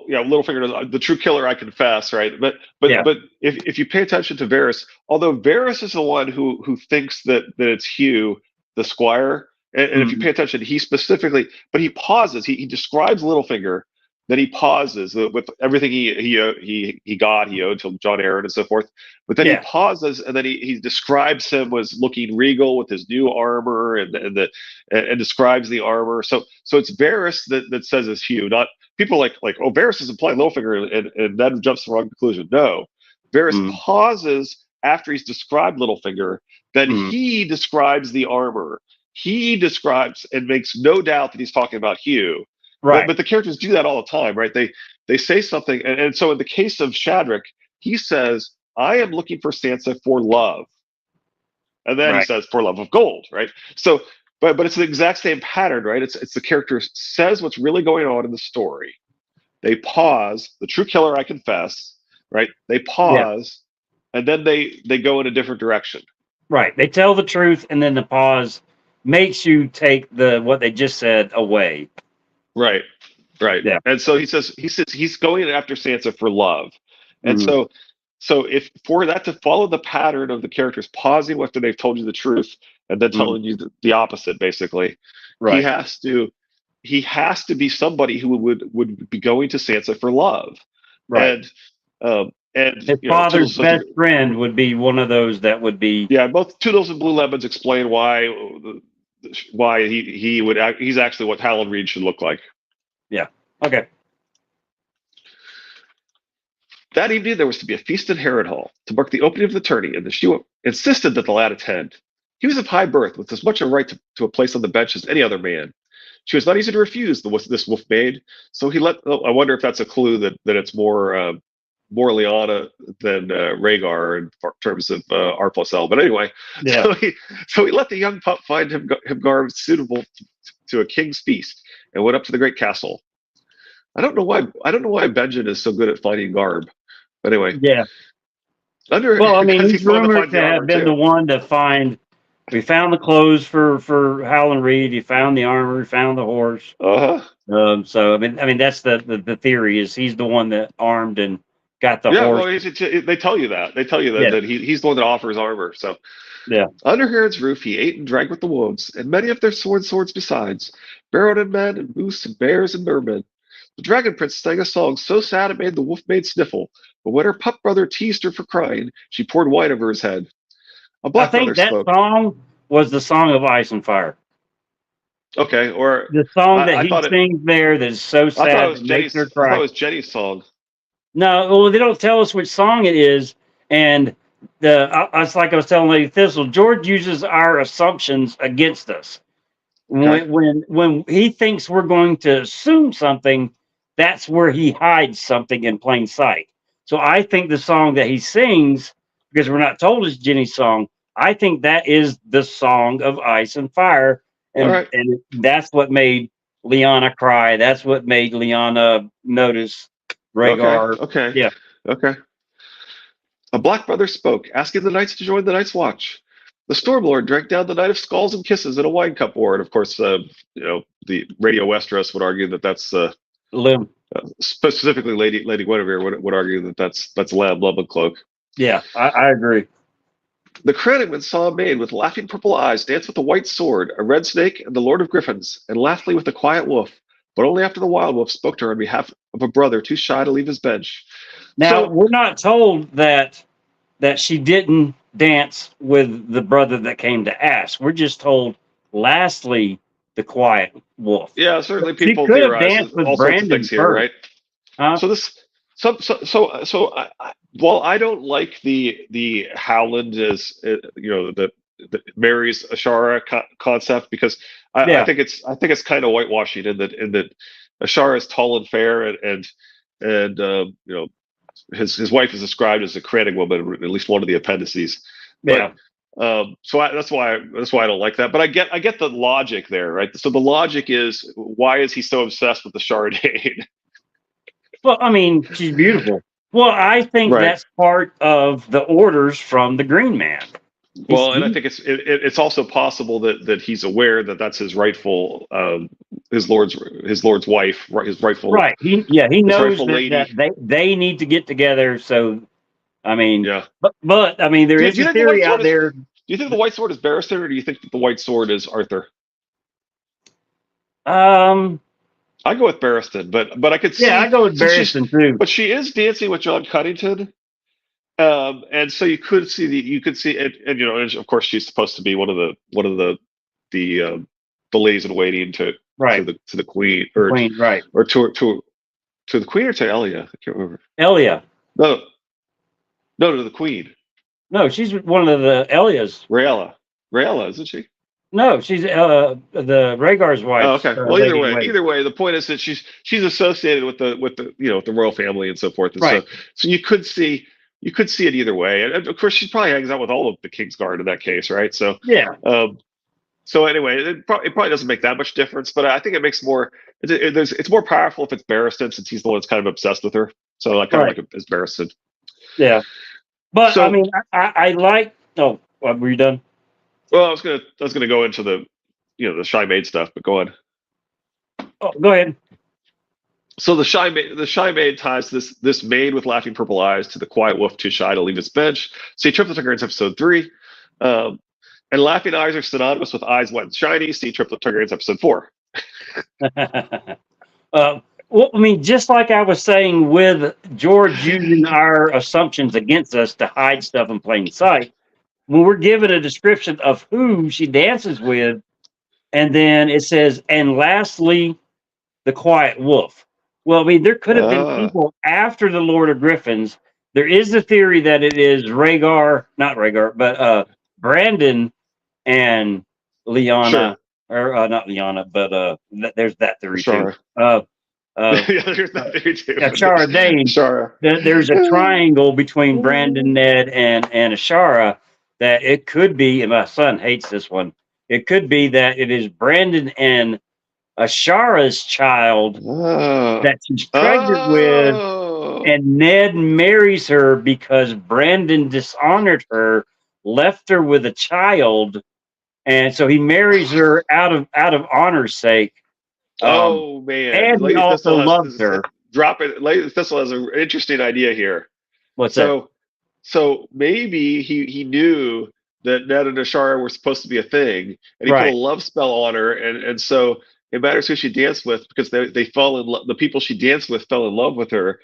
yeah, Littlefinger does the true killer, I confess, right? But Yeah. but if you pay attention to Varys, although Varys is the one who thinks that it's Hugh, the squire, and if you Mhm. pay attention, he specifically, but he pauses. He describes Littlefinger, then he pauses with everything he got, he owed to John Aaron and so forth. But then he Yeah. pauses, and then he describes him as looking regal with his new armor and describes the armor. So it's Varys that says it's Hugh, not people like oh, Varys is implying Littlefinger, and then jumps to the wrong conclusion. No, Varys Mhm. pauses after he's described Littlefinger, then Mhm. he describes the armor. He describes and makes no doubt that he's talking about Hugh. But Right. but the characters do that all the time, right? They say something, and so in the case of Shadrick, he says, "I am looking for Sansa for love," and then he Right. says, "For love of gold," right? So, but it's the exact same pattern, right? It's the character says what's really going on in the story. They pause. The true killer, I confess, right? They Yeah. pause, and then they go in a different direction. Right. They tell the truth, and then the pause makes you take the what they just said away. Right, right. Yeah. And so he says he's going after Sansa for love, and Mhm. so if for that to follow the pattern of the characters pausing after they've told you the truth and then Mhm. telling you the opposite, basically, he Right. has to he has to be somebody who would be going to Sansa for love, Right. and His father's Toodles, best friend would be one of those that would be. yeah, both Toodles and Blue Lemons explain why he's actually what Howland Reed should look like. Yeah. Okay. That evening there was to be a feast in Harrenhal to mark the opening of the tourney, and the Shua insisted that the lad attend. He was of high birth, with as much a right to a place on the bench as any other man. She was not easy to refuse, this wolf maid. So he let. I wonder if that's a clue that it's more Lyanna than Rhaegar in terms of R plus L. But anyway, Yeah. so he let the young pup find him garbs suitable to a king's feast, and went up to the great castle. I don't know why Benjen is so good at finding garb. But anyway, Yeah. under Well, I mean, because he's he's the one that rumored finds to the have armor been the too. one to find. We found the clothes for Howland Reed. He found the armor. He found the horse. Uh huh. So I mean that's the theory is he's the one that armed and got the Yeah, horse. well, they tell you that. They tell you that Yeah. he's the one that offers armor. So Yeah. under Herod's roof, he ate and drank with the wolves, and many of their swords besides, barrowed men and moose and bears and mermen. The dragon prince sang a song so sad it made the wolf maid sniffle. But when her pup brother teased her for crying, she poured wine over his head. A I black brother think that spoke. song was the song of Ice and Fire. Okay, or The song that I he thought it. sings there that is so I thought it sad was that makes her Jenny's. I thought cry. it was Jenny's song. No, well, they don't tell us which song it is, and it's like I was telling Lady Thistle. George uses our assumptions against us. Okay. When he thinks we're going to assume something, that's where he hides something in plain sight. So I think the song that he sings, because we're not told it's Jenny's song, I think that is the song of Ice and Fire, All and right. that's what made Liana cry. That's what made Liana notice Okay. Rhaegar. Okay. Yeah, Okay. A black brother spoke, asking the knights to join the night's watch. The Stormlord drank down the night of skulls and kisses in a wine cup war, and of course, the Radio Westeros would argue that that's Lim. specifically Lady Guinevere would argue that that's Lamb Love and Cloak. Yeah, I agree. The Crannogman saw a maid with laughing purple eyes dance with a white sword, a red snake, and the Lord of Griffins, and lastly with a quiet wolf, but only after the wild wolf spoke to her on behalf of a brother too shy to leave his bench. Now So, we're not told that she didn't dance with the brother that came to ask. We're just told, lastly, the quiet wolf. yeah, certainly She people could have theorize danced with all sorts of things Brandon here, first, right? huh? So this, while I don't like the Howland is the marries Ashara concept because I Yeah, think it's kind of whitewashing in that Ashara is tall and fair and his wife is described as a cranning woman, at least one of the appendices. But yeah. that's why I don't like that. But I get the logic there, right? So the logic is why is he so obsessed with the Shardane? Well, I mean, she's beautiful. Well, I think Right. that's part of the orders from the Green Man. Well, and I He think it's also possible that he's aware that that's his rightful his lord's wife, right, right. He his knows rightful that lady. they need to get together. So I mean, Yeah. but I mean, there Do is you a think the white theory sword out is? there. Do you think the white sword is Barristan, or do you think that the white sword is Arthur? Um, I go with Barristan, but I could yeah, I see go with since she's Barristan too. but she is dancing with John Cunnington, and so you could see and of course she's supposed to be one of the ladies in waiting Right, to the queen the Queen. Right, or to the queen or to Elia. I can't remember. Elia. No, no, to the queen. No, she's one of the Elias. Rayella. Rayella, isn't she? No, she's the Rhaegar's Oh, wife, okay. Well, lady in waiting. either way, the point is that she's associated with the royal family and so forth, and Right. so you could see you could see it either way. And of course, she probably hangs out with all of the Kingsguard in that case, right? So, Yeah, um, so anyway, it probably doesn't make that much difference, but I think it makes more. It's more powerful if it's Barristan, since he's the one that's kind of obsessed with her. So I kind of right. like it as Barristan. Yeah, but I So, mean, I like. Oh, what, were you done? well, I was gonna go into the the shy maid stuff, but go on. Oh, go ahead. So the shy maid ties this maid with laughing purple eyes to the quiet wolf too shy to leave his bench. See Triplet Targaryen's episode 3. Um, and laughing eyes are synonymous with eyes wet and shiny. See Triplet Targaryen's episode 4. Well, I mean, just like I was saying with George using our assumptions against us to hide stuff in plain sight, when we're given a description of who she dances with, and then it says, and lastly, the quiet wolf. Well, I mean, there could have been Ah, people after the Lord of Griffins. There is the theory that it is not Rhaegar, but Brandon and Lyanna, sure, or not Lyanna, but there's that theory too. sure. Uh, uh, Yeah, there's that theory too. Ashara Dane, Sure. there's a triangle between Brandon, Ned, and Ashara that it could be, and my son hates this one. It could be that it is Brandon and Ashara's child Ah. that she's pregnant with, Oh. and Ned marries her because Brandon dishonored her, left her with a child, and so he marries her out of honor's sake. Um, Oh man, and he Lady also Thistle has loves her. drop it. Lady Thistle has an interesting idea here. What's that? So maybe he knew that Ned and Ashara were supposed to be a thing, and he put a Right. love spell on her, and so it matters who she danced with because they fell in love. The people she danced with fell in love with her.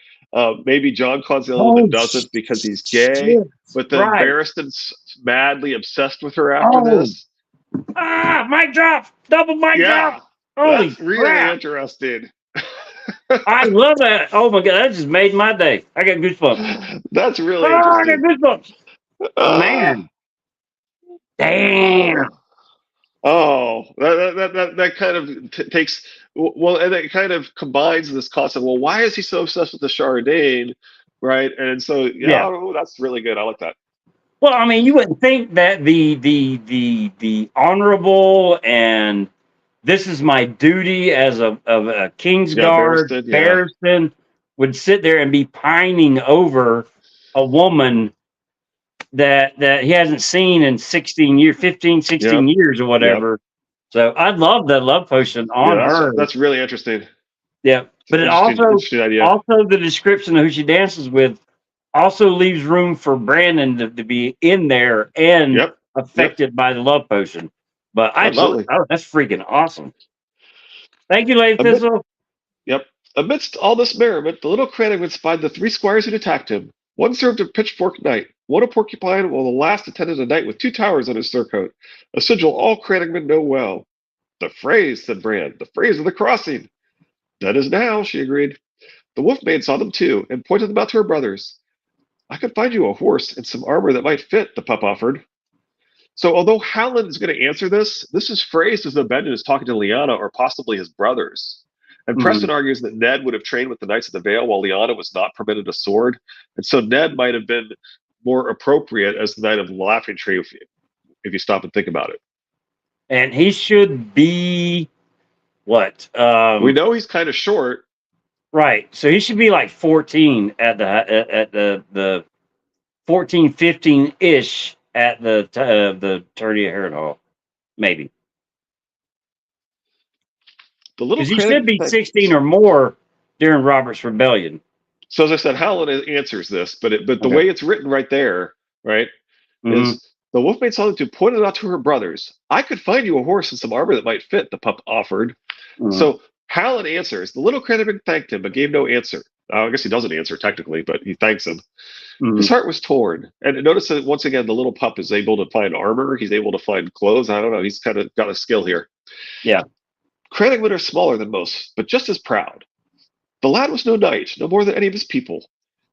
Maybe John Claude's the only one Oh that doesn't because he's gay, shit! but then Right. Barristan's madly obsessed with her after Oh, this. mic drop, double mic drop. Yeah, Holy that's really crap! interesting. I love that. Oh my god, that just made my day. I got goosebumps. That's really Oh, I got interesting. goosebumps. Uh, Man, damn. oh, oh, that kind of takes well, and it kind of combines this concept. Well, why is he so obsessed with the Chardonnay, right? And so, yeah, Yeah. oh, that's really good. I like that. Well, I mean, you wouldn't think that the honorable and this is my duty as a Yeah, Kingsguard Barristan, yeah, Barristan would sit there and be pining over a woman that he hasn't seen in 16 years, 15, yep, 16 years or yep, whatever. So I love that love potion yeah. on her. That's really interesting. Yeah. But it Interesting idea. also the description of who she dances with also leaves room for Brandon to be in there and Yep, yep, affected by the love potion. But I love it. absolutely. Oh, that's freaking awesome. Thank you, Lady Amid, Thistle. yep. Amidst all this merriment, the little Cranagman spied the 3 squires who'd attacked him. One served a pitchfork knight, one a porcupine, while the last attended a knight with 2 towers on his surcoat, a sigil all Cranagmen know well. The phrase, said Bran, the phrase of the crossing. That is now, she agreed. The wolf maid saw them too, and pointed them out to her brothers. I could find you a horse and some armor that might fit, the pup offered. So although Howland is going to answer this is phrased as though Benjen is talking to Lyanna or possibly his brothers. And Mhm. Preston argues that Ned would have trained with the Knights of the Vale while Lyanna was not permitted a sword. And so Ned might have been more appropriate as the Knight of the Laughing Tree if you stop and think about it. And he should be what? We know he's kind of short. Right. So he should be like 14 at the 14, 15 ish at the Turdy at Harrenhal, maybe. The little Because he should Cranagman be thing. 16 or more during Robert's Rebellion. So as I said, Howland answers this, but the Okay. way it's written right there, right, Mm-hmm. is the wolfmaid saw them to point it out to her brothers. I could find you a horse and some armor that might fit, the pup offered. Mm-hmm. So Howland answers. The little Cranagman thanked him, but gave no answer. I guess he doesn't answer technically, but he thanks him. Mm-hmm. His heart was torn. And notice that once again, the little pup is able to find armor. He's able to find clothes. I don't know. He's kind of got a skill here. Yeah. Cranagmen are smaller than most, but just as proud. The lad was no knight, no more than any of his people.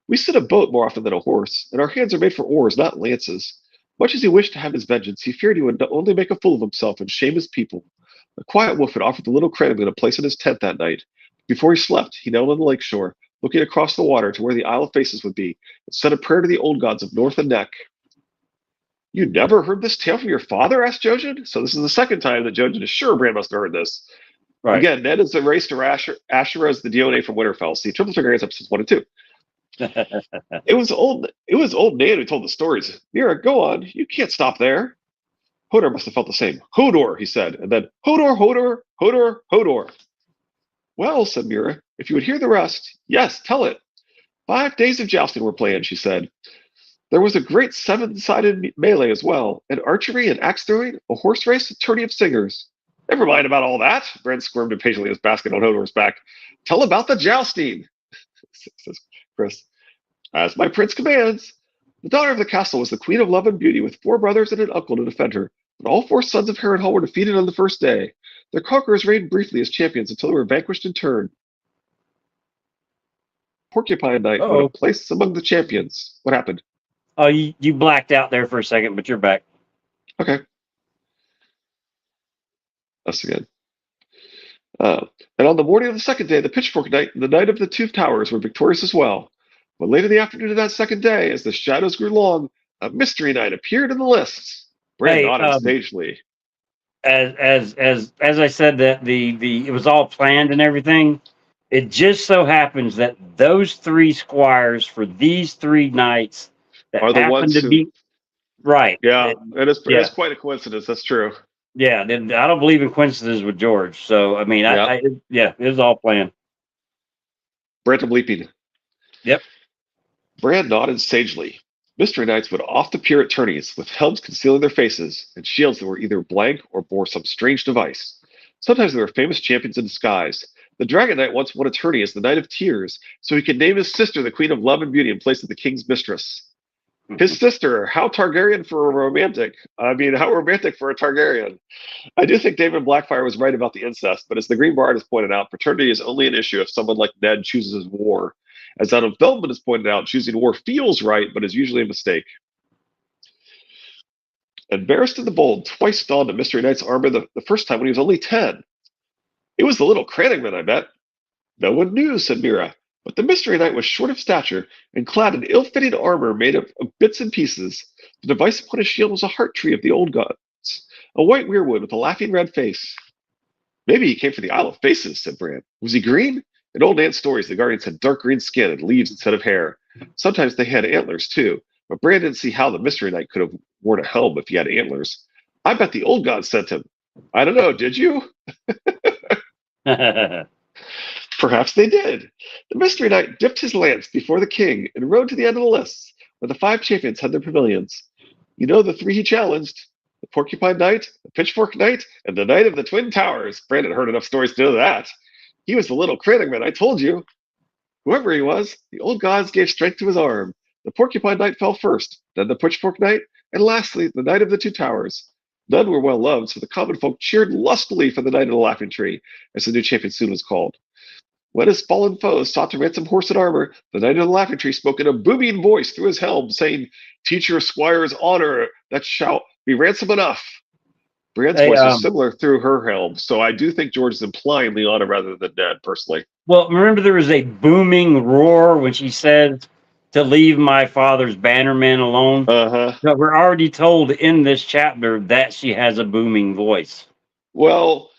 We sit a boat more often than a horse, and our hands are made for oars, not lances. Much as he wished to have his vengeance, he feared he would only make a fool of himself and shame his people. The quiet wolf had offered the little Cranagman a place in his tent that night. Before he slept, he knelt on the lake shore, looking across the water to where the Isle of Faces would be, and said a prayer to the old gods of North and Neck. You never heard this tale from your father? Asked Jojen. So this is the second time that Jojen is sure Bran must have heard this. Right. Again, Ned is erased to Ashera as the DNA from Winterfell. See Triple Targaryens episodes 1 and 2. It was old Nan who told the stories. Mira, go on. You can't stop there. Hodor must have felt the same. Hodor, he said, and then Hodor, Hodor, Hodor, Hodor. Well, said Mira, if you would hear the rest, yes, tell it. 5 days of jousting were planned, she said. There was a great 7-sided melee as well, and archery and axe throwing, a horse race, a tourney of singers. Never mind about all that. Bran squirmed impatiently his basket on Hodor's back. Tell about the jousting, says Chris. As my prince commands. The daughter of the castle was the queen of love and beauty, with 4 brothers and an uncle to defend her. But all 4 sons of Harrenhal were defeated on the first day. Their conquerors reigned briefly as champions until they were vanquished in turn. Porcupine Knight won a place among the champions. What happened? Oh, you blacked out there for a second, but you're back. Okay. Us again. And on the morning of the second day, the Pitchfork Knight and the Knight of the Two Towers were victorious as well. But late in the afternoon of that second day, as the shadows grew long, a mystery knight appeared in the lists. Bran nodded sagely. As I said, that the it was all planned and everything. It just so happens that those 3 squires for these 3 knights that are the ones to be right. Yeah, it's quite a coincidence. That's true. Yeah, I don't believe in coincidences with George. So I mean, it was all planned. Brant leaping. Yep. Bran nodded sagely. Mystery knights would oft appear at tourneys, with helms concealing their faces, and shields that were either blank or bore some strange device. Sometimes they were famous champions in disguise. The Dragon Knight once won a tourney as the Knight of Tears, so he could name his sister the Queen of Love and Beauty in place of the King's mistress. His sister, how Targaryen for a romantic. I mean, how romantic for a Targaryen. I do think David Blackfire was right about the incest, but as the Green Bard has pointed out, paternity is only an issue if someone like Ned chooses war. As Adam Feldman has pointed out, choosing war feels right, but is usually a mistake. And Barristan the Bold twice donned a Mystery Knight's armor the first time when he was only 10. It was the little Cranningman, I bet. No one knew, said Mira, but the Mystery Knight was short of stature and clad in ill-fitting armor made of bits and pieces. The device upon his shield was a heart tree of the old gods, a white weirwood with a laughing red face. Maybe he came for the Isle of Faces, said Bran. Was he green? In old Nan's stories, the Guardians had dark green skin and leaves instead of hair. Sometimes they had antlers, too, but Bran didn't see how the Mystery Knight could have worn a helm if he had antlers. I bet the old gods sent him. I don't know, did you? Perhaps they did. The Mystery Knight dipped his lance before the king and rode to the end of the lists, where the 5 champions had their pavilions. You know the 3 he challenged. The Porcupine Knight, the Pitchfork Knight, and the Knight of the Twin Towers. Brandon heard enough stories to know that. He was the little Cranningman, I told you. Whoever he was, the old gods gave strength to his arm. The Porcupine Knight fell first, then the Pitchfork Knight, and lastly, the Knight of the Two Towers. None were well loved, so the common folk cheered lustily for the Knight of the Laughing Tree, as the new champion soon was called. When his fallen foes sought to ransom horse and armor, the Knight of the Laughing Tree spoke in a booming voice through his helm, saying, "Teach your squire's honor, that shall be ransom enough." Brienne's voice was similar through her helm, so I do think George is implying Lyanna rather than Ned, personally. Well, remember there was a booming roar when she said to leave my father's bannermen alone? Uh-huh. So we're already told in this chapter that she has a booming voice. Well,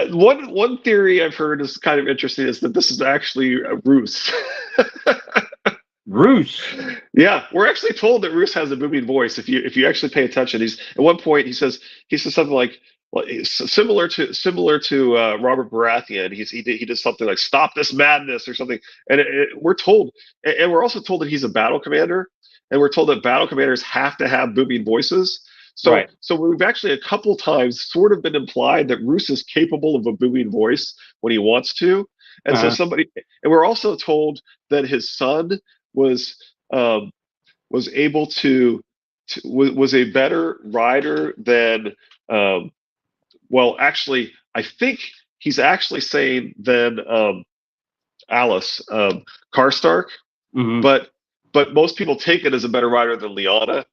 one theory I've heard is kind of interesting is that this is actually Roose. Roose. Yeah, we're actually told that Roose has a booming voice. If you actually pay attention, he's at one point he says something like, well, similar to Robert Baratheon. He did something like "Stop this madness" or something, and we're told, and we're also told that he's a battle commander, and we're told that battle commanders have to have booming voices. So, right. So we've actually a couple times sort of been implied that Roose is capable of a booming voice when he wants to, and so and we're also told that his son was able to was a better rider than well, actually, I think he's actually saying than Alice Karstark, mm-hmm. but most people take it as a better rider than Lyanna.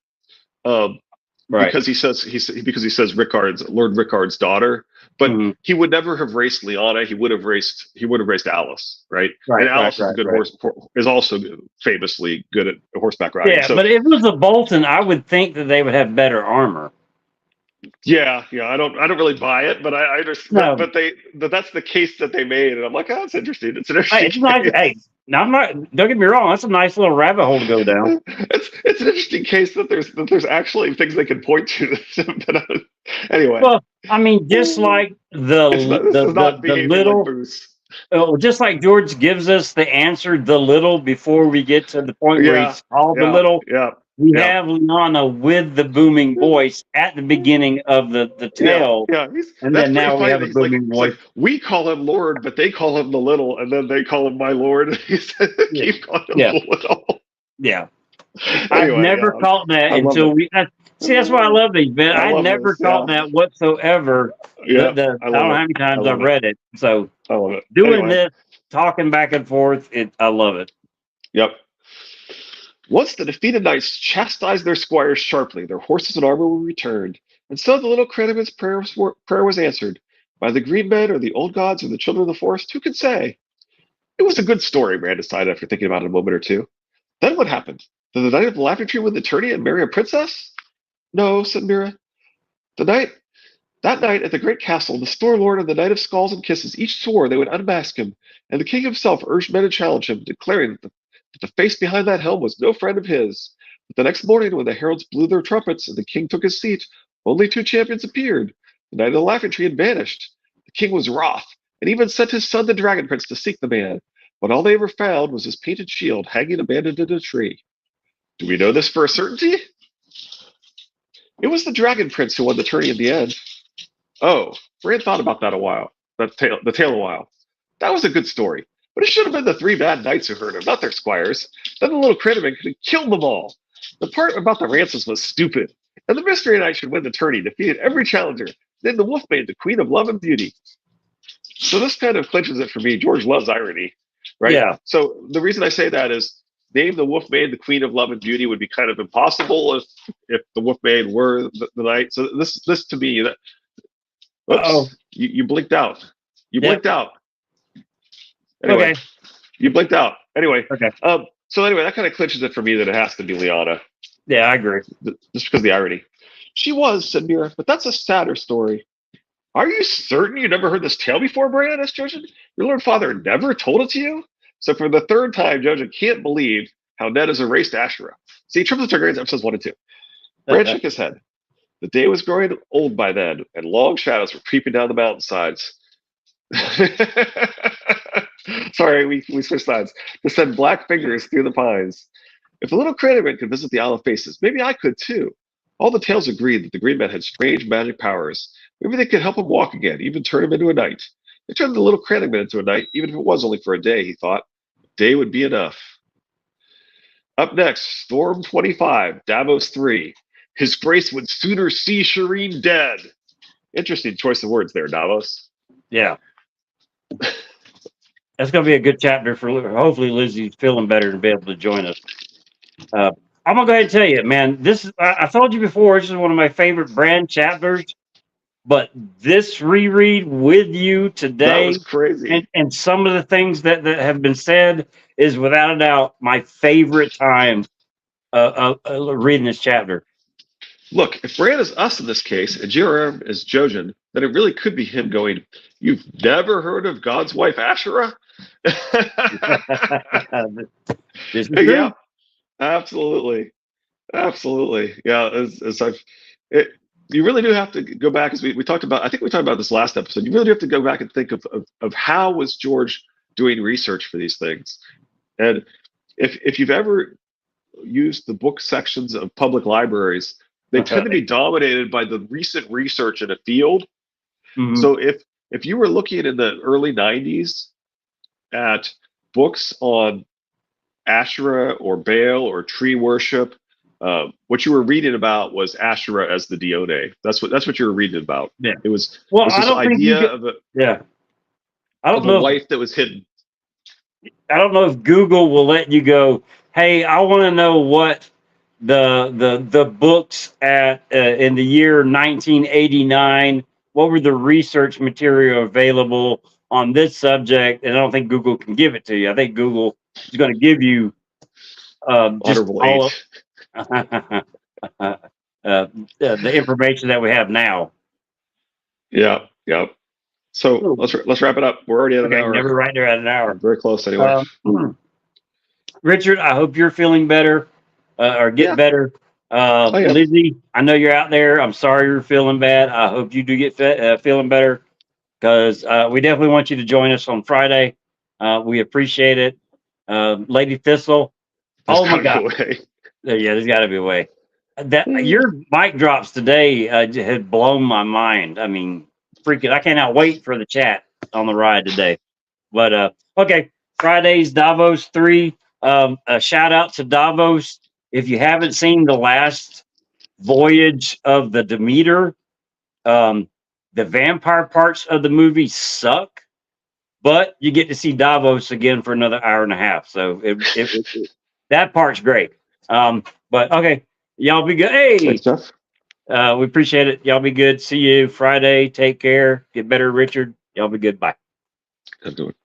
Right. because because he says Lord Rickard's daughter, but Hmm. he would never have raced Lyanna. He would have raced Alice, right? And Right. Right. Alice is a Right. good Right. horse, is also famously good at horseback riding. Yeah, So but if it was a Bolton, I would think that they would have better armor. yeah, I don't really buy it, but I understand. No, But that's the case that they made, and I'm like, oh, that's interesting. It's an interesting it's nice. Hey, case. now I'm not. Don't get me wrong. That's a nice little rabbit hole to go down. It's an interesting case that there's actually things they can point to. But anyway, Well, I mean, just like it's not. This is not the behaving like little, Booth. just like George gives us the answer, the little, before we get to the point where Yeah, he's called the yeah, little. yeah, We yeah, have Liana with the booming voice at the beginning of the yeah, tale, yeah. and That's then pretty now we funny. have That a booming he's like voice. we call him Lord, but they call him the Little, and then they call him my Lord. He said, Yeah, keep calling him yeah, the Little. yeah. I'd Anyway, never yeah, caught that I love until it. we. See, that's why I love these, man. I I love never this. Yeah, caught that whatsoever. yeah, I I don't love know how it. many I times I've love it. read it. So I love it. doing Anyway, this, talking back and forth, I love it. yep. Once the defeated knights chastised their squires sharply, their horses and armor were returned, and so the little Crediman's prayer was answered. By the green men, or the old gods, or the children of the forest, who can say? It was a good story, Rand decided after thinking about it a moment or two. Then what happened? Did the Knight of the Laughing Tree win the tourney and marry a princess? No, said Mira. The night that night at the great castle, the Store Lord and the Knight of Skulls and Kisses each swore they would unmask him, and the king himself urged men to challenge him, declaring that the face behind that helm was no friend of his. But the next morning, when the heralds blew their trumpets and the king took his seat, only two champions appeared. The Knight of the Laughing Tree had vanished. The king was wroth, and even sent his son, the Dragon Prince, to seek the man. But all they ever found was his painted shield hanging abandoned in a tree. Do we know this for a certainty? It was the Dragon Prince who won the tourney in the end. Oh, Bran thought about that a while. The tale a while. That was a good story, but it should have been the three bad knights who heard him, not their squires. Then the little Crediman could have killed them all. The part about the ransoms was stupid, and the Mystery Knight should win the tourney, defeated every challenger. Then the Wolf made the Queen of Love and Beauty. So this kind of clinches it for me. George loves irony, right? Yeah. So the reason I say that is name the Wolf Maid the Queen of Love and Beauty would be kind of impossible if the Wolf Maid were the knight. So this to me that Oh. oops, you blinked out. You Yep. blinked out. Anyway, Okay. you blinked out. Anyway, Okay. so anyway, that kind of clinches it for me that it has to be Lyanna, Yeah, I agree. just because of the irony. She was, said Mira, but that's a sadder story. Are you certain you never heard this tale before, Bran? Asked Jojen. Your Lord Father never told it to you? So for the third time, Jojen can't believe how Ned has erased Asherah. See, Triple Targaryens episodes 1 and 2. Bran shook his head. The day was growing old by then, and long shadows were creeping down the mountainsides. Sorry, we switched sides. To send black fingers through the pines. If the little Crediman could visit the Isle of Faces, maybe I could too. All the tales agreed that the Green Men had strange magic powers. Maybe they could help him walk again, even turn him into a knight. They turned the little Crediman into a knight, even if it was only for a day, he thought. A day would be enough. Up next, Storm 25, Davos 3. His Grace would sooner see Shireen dead. Interesting choice of words there, Davos. Yeah. That's going to be a good chapter for. Hopefully, Lizzie's feeling better to be able to join us. I'm gonna go ahead and tell you, man. I told you before. This is one of my favorite Bran chapters. But this reread with you today, that was crazy. And some of the things that have been said is without a doubt my favorite time reading this chapter. Look, if Bran is us in this case, and J.R.R. is Jojen, then it really could be him going, "You've never heard of God's wife Asherah?" Yeah, absolutely, absolutely. Yeah, as you really do have to go back, as we talked about. I think we talked about this last episode. You really do have to go back and think of how was George doing research for these things, and if you've ever used the book sections of public libraries, they tend to be dominated by the recent research in a field. Mm-hmm. So if you were looking in the early 90s at books on Asherah or Baal or tree worship, what you were reading about was Asherah as the Dione. That's what you were reading about. Yeah. It was well, this idea of a I don't know wife that was hidden. I don't know if Google will let you go, hey, I want to know what the books at in the year 1989. What were the research material available on this subject? And I don't think Google can give it to you. I think Google is going to give you just Honorable all eight. of the information that we have now. Yeah, yeah. So Ooh. let's wrap it up. We're already at an Okay, hour. never right there at an We're hour. very close anyway. Richard, I hope you're feeling better or get Yeah, better. I am. Lizzy, I know you're out there. I'm sorry you're feeling bad. I hope you do get feeling better because we definitely want you to join us on Friday. We appreciate it. Lady Thistle, There's oh my got to be God. a way. Yeah, there's got to be a way. That your mic drops today had blown my mind. I mean, freaking! I cannot wait for the chat on the ride today. But okay, Friday's Davos 3. A shout out to Davos. If you haven't seen the last voyage of the Demeter, the vampire parts of the movie suck, but you get to see Davos again for another hour and a half. So that part's great. But okay, y'all be good. Hey, Thanks, Jeff. we appreciate it. Y'all be good. See you Friday. Take care. Get better, Richard. Y'all be good. Bye. Have a good one.